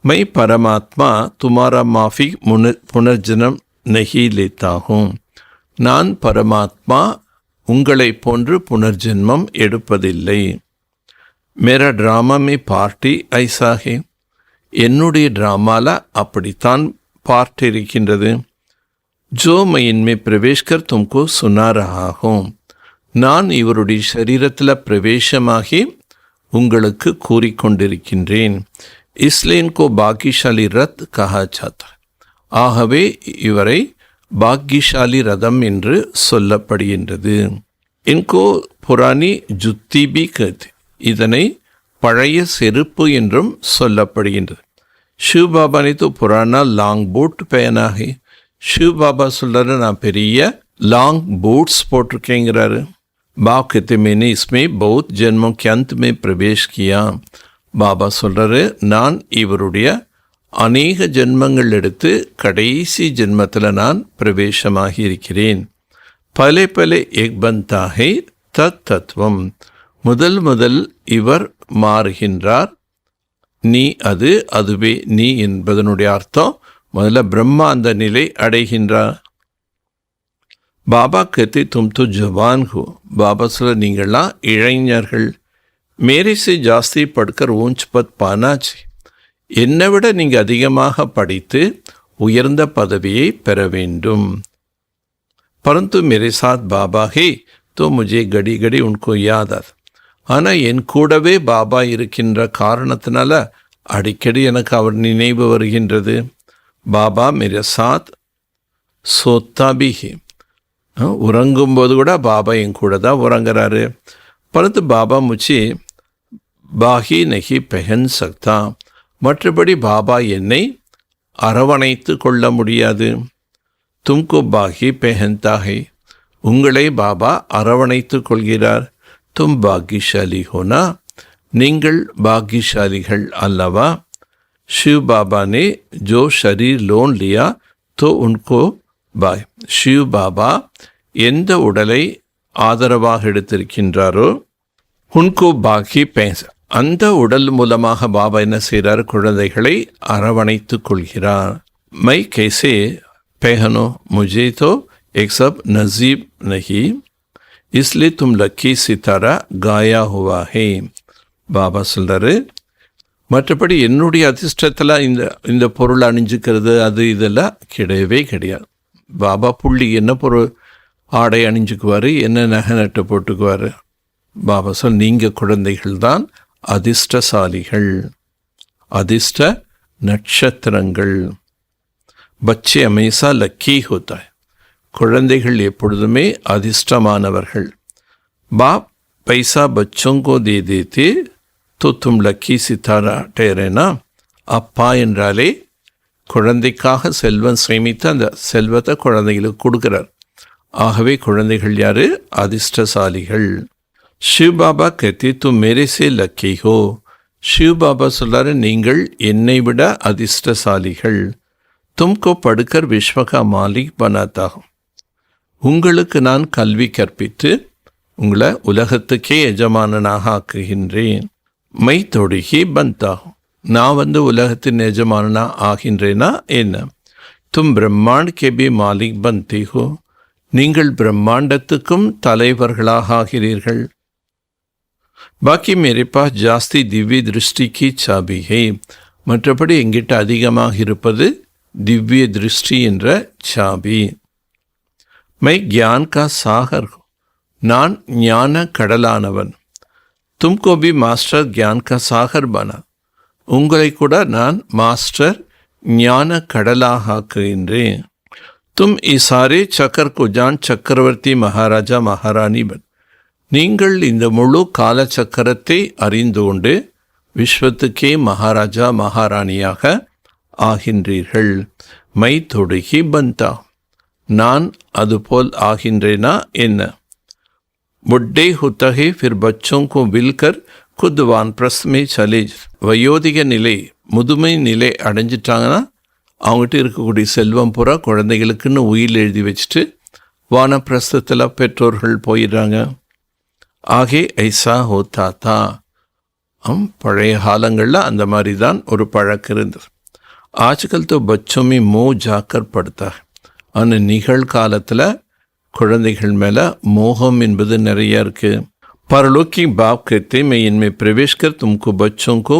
மை பரமாத்மா துமாரா மாஃபி புனர்ஜனம் நஹி லேத்தாகும். நான் பரமாத்மா உங்களைப் போன்று புனர்ஜென்மம் எடுப்பதில்லை. மேரா ட்ராமா மே பார்ட்டி ஐசாகே, என்னுடைய ட்ராமால அப்படித்தான் பார்ட் இருக்கின்றது. ஜோ மை இன்மே பிரவேஷ்கர் தும்கோ சுனா ரஹா ஹூம், நான் இவருடைய சரீரத்தில் பிரவேசமாகி உங்களுக்கு கூறிக்கொண்டிருக்கின்றேன். இஸ்லியே இன்கோ பாக்கியசாலி ரத் கஹா ஜாத்தா, ஆகவே இவரை பாக்கியசாலி ரதம் என்று சொல்லப்படுகின்றது. இன்கோ புராணி ஜுத்தி பி கத், இதனை பழைய செருப்பு என்றும் சொல்லப்படுகின்றது. ஷிவ் பாபா ने तो पुराना लॉन्ग बूट पहना है. ஷிவ் பாபா சொல்றாரு, நான் பெரிய லாங் பூட்ஸ் போட்டிருக்கேங்கிறாரு. பாப் कहते मैंने इसमें बहुत जन्मों के अंत में प्रवेश किया. பாபா சொல்றாரு, நான் இவருடைய அநேக ஜென்மங்கள் எடுத்து கடைசி ஜென்மத்தில் நான் பிரவேசமாகி இருக்கிறேன். பலே பலே ஏக் பந்தா ஹை தத் தத்துவம், முதல் இவர் மாறுகின்றார், நீ அது, அதுவே நீ என்பதனுடைய அர்த்தம் முதல்ல பிரம்மா அந்த நிலை அடைகின்றார். பாபா கத்தி தும் து ஜவான் ஹோ, பாபா சொல்ல நீங்கள்லாம் இளைஞர்கள். மேரே से ஜாஸ்தி படுக்கர் ஊஞ்ச் பத் பானாச்சு, என்னை விட நீங்கள் அதிகமாக படித்து உயர்ந்த பதவியை பெற வேண்டும். பரந்து மேரே சாத் பாபா ஹே तो मुझे घड़ी घड़ी उनको याद आता. ஆனால் என் கூடவே பாபா இருக்கின்ற காரணத்தினால அடிக்கடி எனக்கு அவர் நினைவு வருகின்றது. பாபா மேரே சாத் சோத்தா பி ஹே, உறங்கும்போது கூட பாபா என் கூட தான் உறங்குறாரு. பரந்து பாபா முझे பாஹி நஹி பெஹன் சக்தா, மற்றபடி பாபா என்னை அரவணைத்து கொள்ள முடியாது. தும்கோ பாஹி பெஹன்தா ஹை, உங்களை பாபா அரவணைத்து கொள்கிறார். தும் பாக்கியசாலி ஹோனா, நீங்கள் பாக்கியசாலிகள் அல்லவா. शिव बाबा ने जो शरीर लोन लिया तो उनको பாய், ஷிவ் பாபா எந்த உடலை ஆதரவாக எடுத்திருக்கின்றாரோ உன்கோ பாக்கி பேச, அந்த உடல் மூலமாக பாபா என்ன செய்கிறார், குழந்தைகளை அரவணைத்து கொள்கிறார். மை कैसे पहनो, मुझे तो एक सब नजीब नहीं, इसलिए तुम लकी सितारा गाया हुआ है. பாபா சொல்றாரு, மற்றபடி என்னுடைய அதிர்ஷ்டத்தில் இந்த பொருள் அணிஞ்சுக்கிறது அது இதெல்லாம் கிடையவே கிடையாது. பாபா புள்ளி என்ன பொருள் ஆடை அணிஞ்சுக்குவார், என்ன நகை நட்டு போட்டுக்குவார். பாபா சொல், நீங்கள் குழந்தைகள் தான் அதிர்ஷ்டசாலிகள், அதிர்ஷ்ட நட்சத்திரங்கள். பச்சை அமேசா லக்கி ஹோத்தா, குழந்தைகள் எப்பொழுதுமே அதிர்ஷ்டமானவர்கள். பாப் பைசா பச்சோங்கோ தே தேத்தே तो तुम लकी सितारा ठहरेना. அப்பா என்றாலே குழந்தைக்காக செல்வம் சேமித்து அந்த செல்வத்தை குழந்தைகளுக்கு கொடுக்கிறார். ஆகவே குழந்தைகள் யாரு, அதிர்ஷ்டசாலிகள். ஷிவ் பாபா கத்தி தும் மேரே சே லக்கி ஹோ, ஷிவ் பாபா சொல்றாரு, நீங்கள் என்னை விட அதிர்ஷ்டசாலிகள். தும்கோ படுக்கர் விஸ்வகா மாலிக் பனாத்தா, உங்களுக்கு நான் கல்வி கற்பித்து உங்களை உலகத்துக்கே எஜமானனாக ஆக்குகின்றேன். மை தொடுகி பந்தா, நான் உலகத்தின் எஜமானனா ஆகின்றேனா என்ன. தும் பிரம்மாண்ட் கே பி மாலிக் பந்தி ஹோ, நீங்கள் பிரம்மாண்டத்துக்கும் தலைவர்களாக ஆகிறீர்கள். பாக்கி மேரே பாஸ் ஜாஸ்தி திவ்ய திருஷ்டிக்கு சாபி ஹே, மற்றபடி எங்கிட்ட அதிகமாக இருப்பது திவ்ய திருஷ்டி என்ற சாபி. மை கியான் கா சாகர் ஹோ, நான் ஞான கடலானவன். तुमको भी मास्टर ज्ञान का सागर बना, உங்களை கூட நான் மாஸ்டர் ஞான கடலாக ஆக்குகின்றேன். तुम इस सारे चक्र को जान चक्रवर्ती महाराजा महारानी बन, நீங்கள் இந்த முழு கால சக்கரத்தை அறிந்து கொண்டு விஸ்வத்துக்கே மகாராஜா மகாராணியாக ஆகின்றீர்கள். மை தொடுகி பந்தா, நான் அதுபோல் ஆகின்றேனா என்ன. बुढ़े होता है फिर बच्चों को मिलकर खुद वानप्रस्थ में चले. வயோதிக நிலை முதுமை நிலை அடைஞ்சிட்டாங்கன்னா அவங்ககிட்ட இருக்கக்கூடிய செல்வம் பூரா குழந்தைகளுக்குன்னு உயில் எழுதி வச்சுட்டு வானப்பிரஸ்தத்தில் பெற்றோர்கள் போயிடுறாங்க. ஆகே ஐசா ஹோத்தா தா, பழைய காலங்களில் அந்த மாதிரி தான் ஒரு பழக்கம் இருந்தது. ஆஜ்கல் தோ பச்சோமே மோ ஜாக்கர் படுத்தா, ஆனால் நிகழ்காலத்தில் குழந்தைகள் மேலே மோகம் என்பது நிறைய இருக்குது. परलोकी बाप कहते मैं इनमें प्रवेश कर तुमको बच्चों को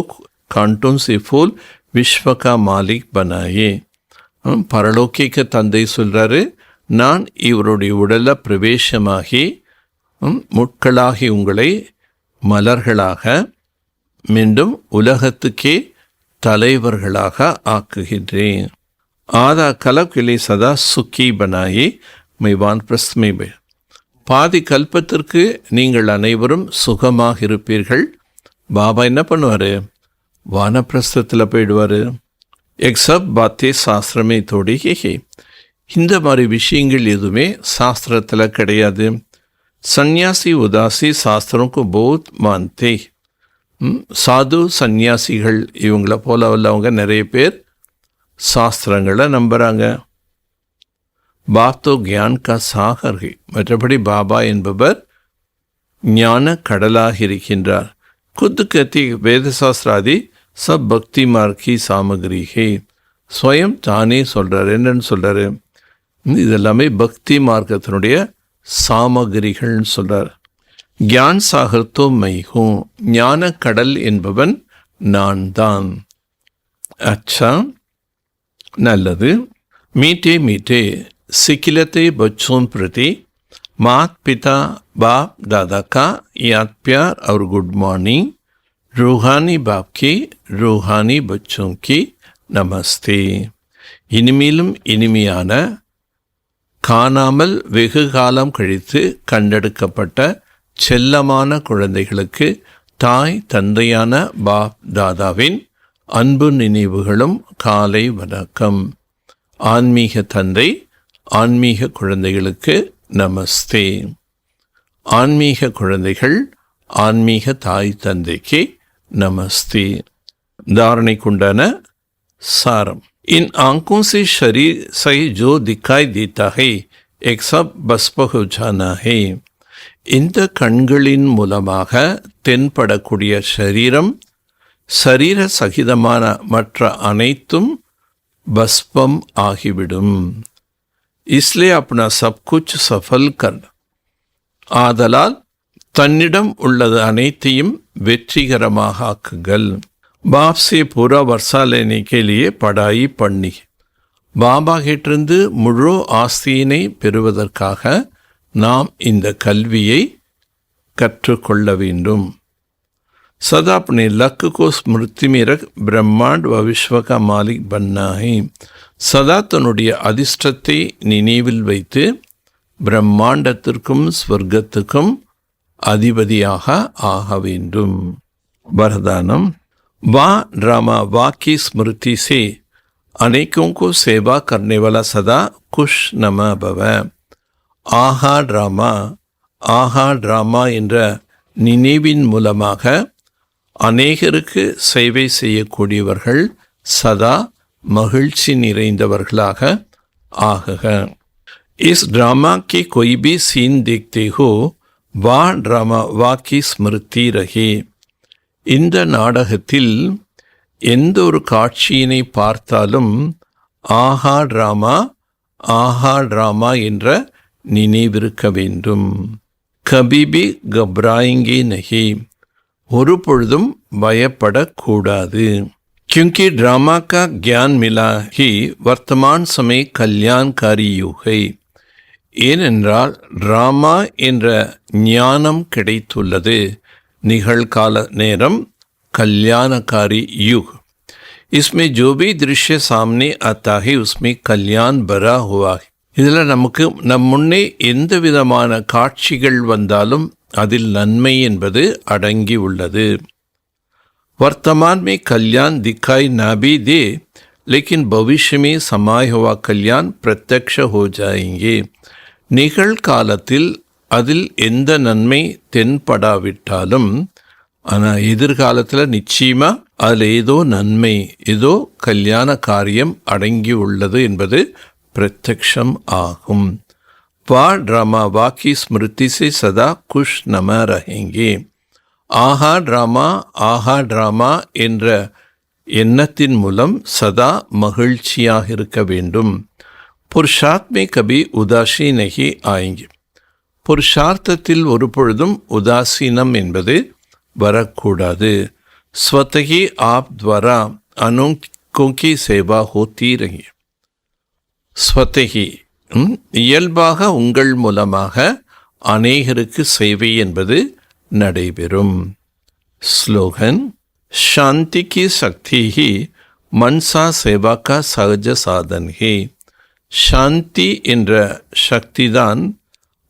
कांटों से फूल विश्व का मालिक बनाए. பரலோக்கிக்க தந்தை சொல்கிறாரு, நான் இவருடைய உடலை பிரவேசமாகி முட்களாகி உங்களை மலர்களாக மீண்டும் உலகத்துக்கே தலைவர்களாக ஆக்குகின்றேன். ஆதா கலப் के लिए सदा सुखी बनाए मैं वानप्रस्थ में பாதி கல்பத்திற்கு நீங்கள் அனைவரும் சுகமாக இருப்பீர்கள். பாபா என்ன பண்ணுவார்? வானப்பிரஸ்தத்தில் போயிடுவார். எக்ஸப் பாத்தே சாஸ்திரமே தோடிகே. இந்த மாதிரி விஷயங்கள் எதுவுமே சாஸ்திரத்தில் கிடையாது. சந்நியாசி உதாசி சாஸ்திரம்க்கு போத் மான்தே. சாது சந்நியாசிகள் இவங்களை போல உள்ளவங்க நிறைய பேர் சாஸ்திரங்களை நம்புகிறாங்க. பாப்தோ கியான் கா சாகர்கள். மற்றபடி பாபா என்பவர் ஞான கடலாக இருக்கின்றார். खुद कहती வேதசாஸ்திராதி சப் பக்தி மார்க்கி சாமகிரி ஹே. ஸ்வயம் தானே சொல்கிறார். என்னன்னு சொல்கிறாரு? இதெல்லாமே பக்தி மார்க்கத்தினுடைய சாமகிரிகள்னு சொல்கிறார். கியான் சாகர் தோ மை ஹூ. ஞான கடல் என்பவன் நான் தான். அச்சா, நல்லது. மீட்டே மீட்டே सिकिलते बच्चों प्रति मात पिता बाप दादा का याद प्यार और गुड मॉर्निंग. रूहानी बाप की रूहानी बच्चों की நமஸ்தே. இனிமேலும் இனிமையான காணாமல் வெகு காலம் கழித்து கண்டெடுக்கப்பட்ட செல்லமான குழந்தைகளுக்கு தாய் தந்தையான பாப் தாதாவின் அன்பு நினைவுகளும் காலை வணக்கம். ஆன்மீக தந்தை ஆன்மீக குழந்தைகளுக்கு நமஸ்தே. ஆன்மீக குழந்தைகள் ஆன்மீக தாய் தந்தைக்கு நமஸ்தே. தாரணைக்குண்டான சாரம். इन आंखों से शरीर से जो दिखाई देता है एक सब बस्प हो जाना है. இந்த கண்களின் மூலமாக தென்படக்கூடிய சரீரம், சரீர சகிதமான மற்ற அனைத்தும் பஸ்பம் ஆகிவிடும். इसलिए अपना सब कुछ सफल कर. ஆதலால் தன்னிடம் உள்ளது அனைத்தையும் வெற்றிகரமாக ஆக்குங்கள். बाप से पूरा वर्षा लेने के लिए पढ़ाई पढ़नी. பாபா கிட்டிருந்து முழு ஆஸ்தியினை பெறுவதற்காக நாம் இந்த கல்வியை கற்றுக்கொள்ள வேண்டும். सदा अपने लक्ष्य को स्मृति में रख ब्रह्मांड व विश्व का मालिक बनना है. சதா தன்னுடைய அதிர்ஷ்டத்தை நினைவில் வைத்து பிரம்மாண்டத்திற்கும் ஸ்வர்க்கத்துக்கும் அதிபதியாக ஆக வேண்டும். வரதானம். வா ड्रामा वा की स्मृति से अनेकों को सेवा करने वाला सदा खुश नमा भव. ஆஹா ட்ராமா என்ற நினைவின் மூலமாக அநேகருக்கு சேவை செய்யக்கூடியவர்கள் சதா மகிழ்ச்சி நிறைந்தவர்களாக ஆகுக. इस ड्रामा के कोई भी सीन देखते हो வா ड्रामा வா की स्मृति रहे. இந்த நாடகத்தில் எந்த ஒரு காட்சியினை பார்த்தாலும் ஆஹா ட்ராமா என்ற நினைவிருக்க வேண்டும். கபி பி கப்ராயங்கே நஹி. ஒரு பொழுதும் பயப்படக்கூடாது. क्योंकि ड्रामा का ज्ञान मिला ही वर्तमान समय कल्याणकारी युग है. ஏனென்றால் ட்ராமா என்ற ஞானம் கிடைத்துள்ளது. நிகழ்கால நேரம் कल्याणकारी युग. इसमें जो भी दृश्य सामने आता है उसमें कल्याण भरा हुआ है. இதில் நமக்கு நம் முன்னே எந்த விதமான காட்சிகள் வந்தாலும் அதில் நன்மை என்பது அடங்கி உள்ளது. वर्तमान में कल्याण दिखाई ना भी दे लेकिन भविष्य में समाय हुआ कल्याण प्रत्यक्ष हो जाएंगे. நிகழ்காலத்தில் அதில் எந்த நன்மை தென்படாவிட்டாலும் ஆனால் எதிர்காலத்தில் நிச்சயமாக அதில் ஏதோ நன்மை, ஏதோ கல்யாண காரியம் அடங்கி உள்ளது என்பது பிரத்யக்ஷம் ஆகும். வா ड्रामा வா की स्मृति से सदा खुश नमा रहेंगे. ஆஹா ட்ராமா என்ற எண்ணத்தின் மூலம் சதா மகிழ்ச்சியாக இருக்க வேண்டும். புருஷார்த் में कभी उदासी नहीं आएंगे. புருஷார்த்தத்தில் ஒரு பொழுதும் உதாசீனம் என்பது வரக்கூடாது. ஸ்வதகி ஆப் துவாரா அனோங்கோं की सेवा होती रही. ஸ்வதகி இயல்பாக உங்கள் மூலமாக அநேகருக்கு சேவை என்பது நடைபெறும். ஸ்லோகன் शांति की शक्ति ही मनसा सेवा का सहज साधन है. शांति என்ற சக்திதான்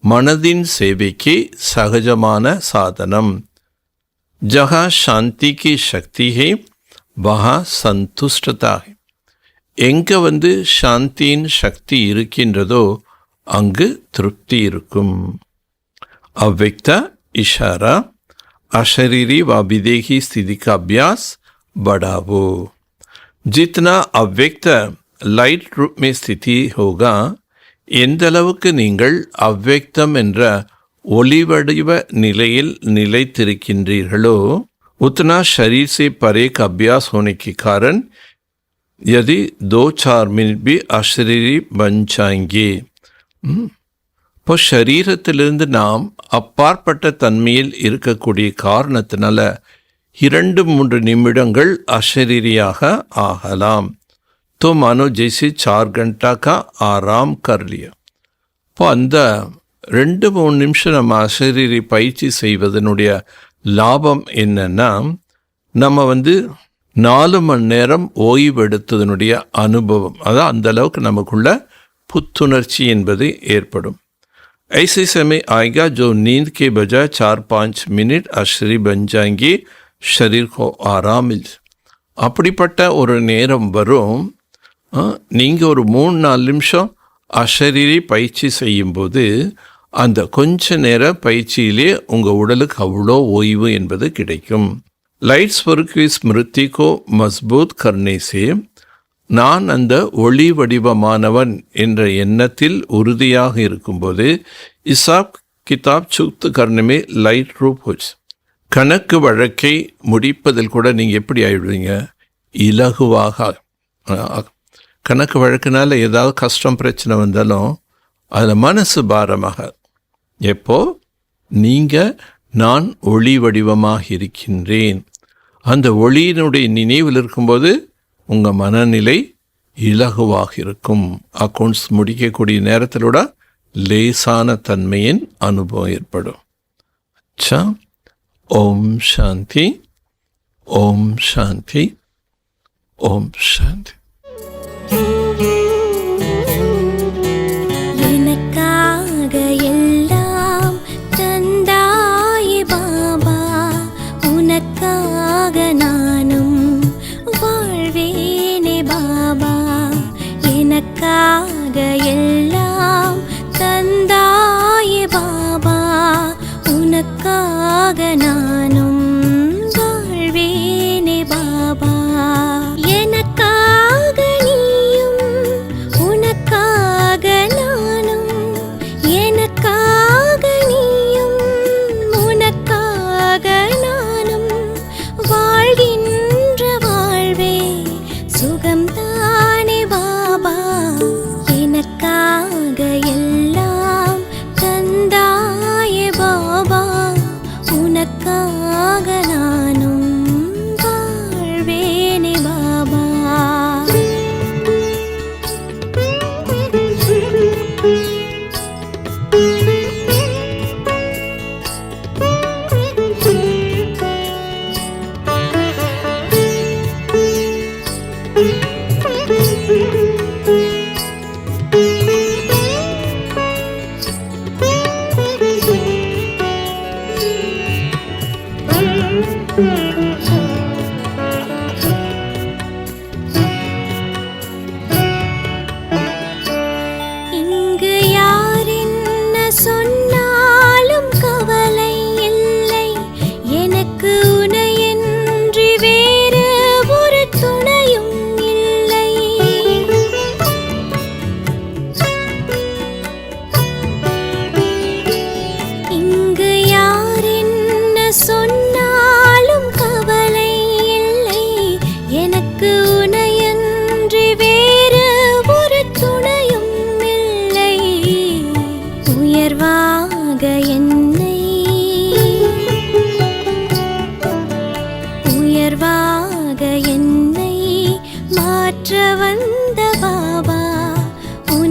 மனதின் சேவைக்கு சகஜமான சாதனம். जहाँ शांति की शक्ति है वहाँ संतुष्टता है. எங்க சாந்தியின் சக்தி இருக்கின்றதோ அங்கு திருப்தி இருக்கும். अव्यक्त इशारा अशरीरी व विदेही स्थिति का अभ्यास बढ़ाओ. जितना अव्यक्त लाइट रूप में स्थिति होगा, எந்த அளவுக்கு நீங்கள் அவ்யக்தம் என்ற ஒளிவடிவ நிலையில் நிலைத்திருக்கின்றீர்களோ, उतना शरीर से परे का अभ्यास होने के कारण यदि 2-4 मिनट भी अशरीरी बन जाएंगे. இப்போ சரீரத்திலிருந்து நாம் அப்பாற்பட்ட தன்மையில் இருக்கக்கூடிய காரணத்தினால 2-3 நிமிடங்கள் அஷரீரியாக ஆகலாம். तो मानो जैसे 4 घंटा का आराम कर लिया. இப்போ அந்த 2-3 நிமிஷம் நம்ம அஷரீரி பயிற்சி செய்வதனுடைய லாபம் என்னன்னா, நம்ம 4 மணி நேரம் ஓய்வெடுத்ததனுடைய அனுபவம், அதான் அந்த அளவுக்கு நமக்குள்ள புத்துணர்ச்சி என்பது ஏற்படும். ऐसे समय आएगा जो नींद के बजाय 4-5 मिनट अशरीरी बन जाएंगे, शरीर को आराम मिल. அப்படிப்பட்ட ஒரு நேரம் வரும். நீங்கள் ஒரு 3-4 நிமிஷம் அஷரீரி பயிற்சி செய்யும்போது அந்த கொஞ்ச நேர பயிற்சியிலே உங்கள் உடலுக்கு அவ்வளோ ஓய்வு என்பது கிடைக்கும். लाइट स्वर की स्मृति को मजबूत करने से நான் அந்த ஒளி வடிவமானவன் என்ற எண்ணத்தில் உறுதியாக இருக்கும்போது இசாப் கிதாப் சுக்த் கர்ணமே லைட் ரூப் ஹோச்சு. கணக்கு வழக்கை முடிப்பதில் கூட நீங்கள் எப்படி ஆயிடுவீங்க? இலகுவாக. கணக்கு வழக்குனால ஏதாவது கஷ்டம் பிரச்சனை வந்தாலும் அதில் மனசு பாரமாக. எப்போ நீங்கள் நான் ஒளி வடிவமாக இருக்கின்றேன், அந்த ஒளியினுடைய நினைவில் இருக்கும்போது உங்கள் மனநிலை இலகுவாக இருக்கும். அக்கௌண்ட்ஸ் முடிக்கக்கூடிய நேரத்திலோட லேசான தன்மையின் அனுபவம் ஏற்படும். அச்சா, ஓம் சாந்தி, ஓம் சாந்தி, ஓம் சாந்தி. எனக்காக எல்லாம் தந்தாயே பாபா, உனக்காக நானும் வாழ்வேனே பாபா. எனக்காக எல்லாம் தந்தாயே பாபா, உனக்காக நானும் வாழ்வேனே பாபா. எனக்காக நீயும், உனக்காக நானும், எனக்காக நீயும், உனக்காக நானும் வாழ்கின்ற வாழ்வே சுகம்தானே பாபா. எனக்காக எல்லாம் தந்தாயே பாபா, உனக்காக நானும் வாழ்வேனே பாபா. இங்கு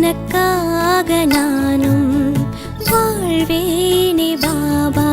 உனக்காக நானும் வாழ்வேனே பாபா.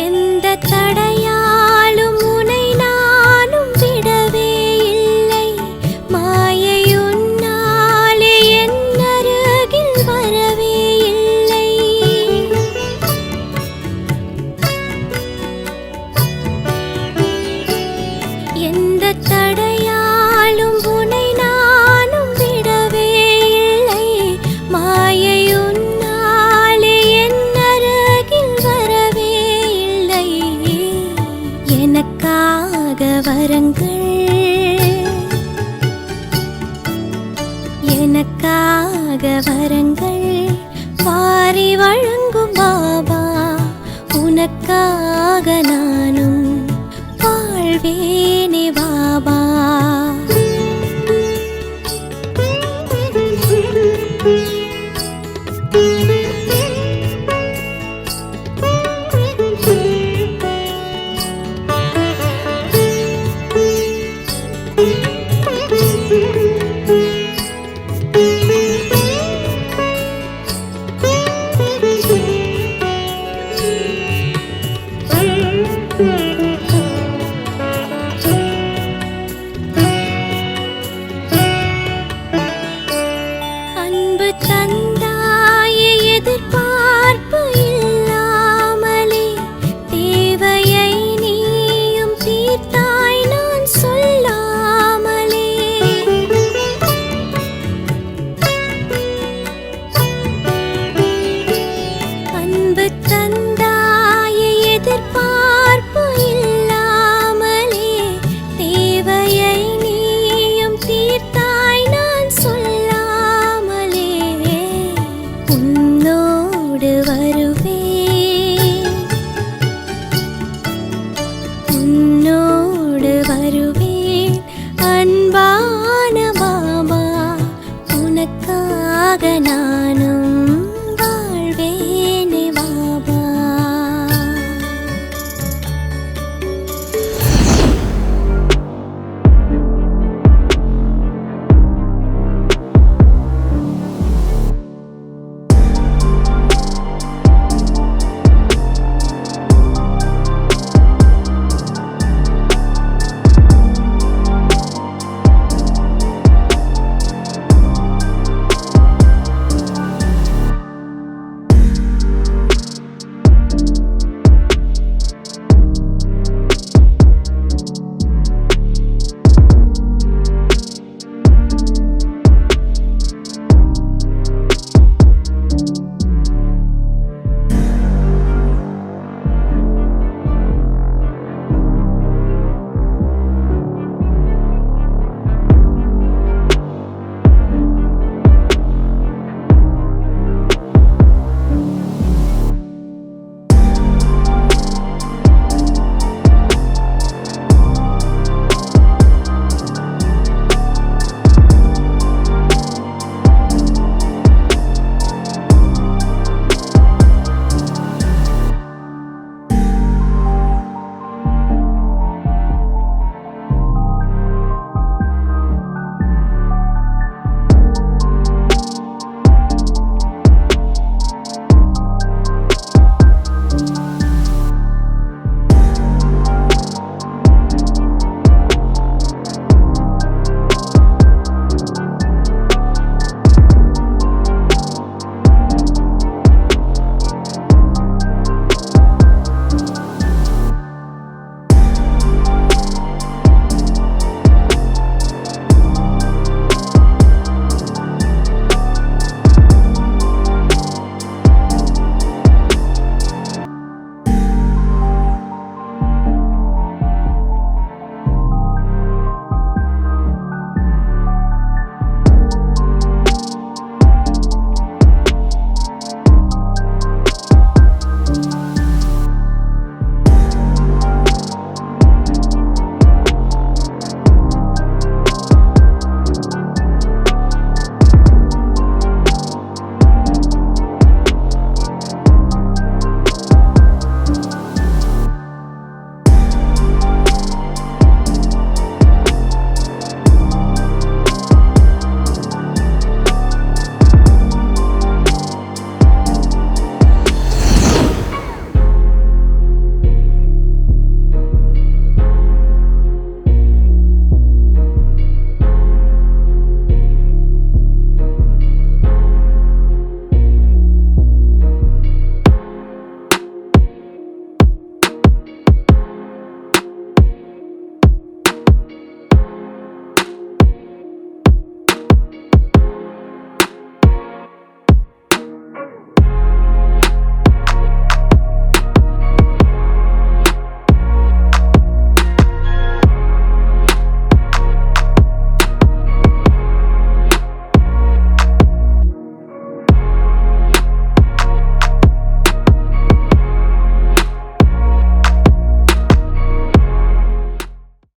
எந்த தடையாலும் உனை நானும் விடவே இல்லை. மாயை உன்னாலே என் அருகில் வரவே இல்லை. எந்த தடையாலும் உனை நானும் விடவே இல்லை. மாயை உன்னாலே என் அருகில் வரவே இல்லை. எனக்காக வரங்கள், எனக்காக வரங்கள் வாரி வழங்கும் பாபா. உனக்காக நானும் வாழ்வேனே பாபா. அன்பு தந்தாயே எதிர்பார்ப்பு இல்லாமலே, தேவையை நீயும் தீர்த்தாய் நான் சொல்லாமலே. அன்பு தந்தாயே எதிர்பார்ப்பு இல்லாமலே, தேவையை நீயும் தீர்த்தாய் நான் சொல்லாமலே. உன்னோடு வருவேன், உன்னோடு வருவேன் அன்பான பாபா. உனக்காக நானும்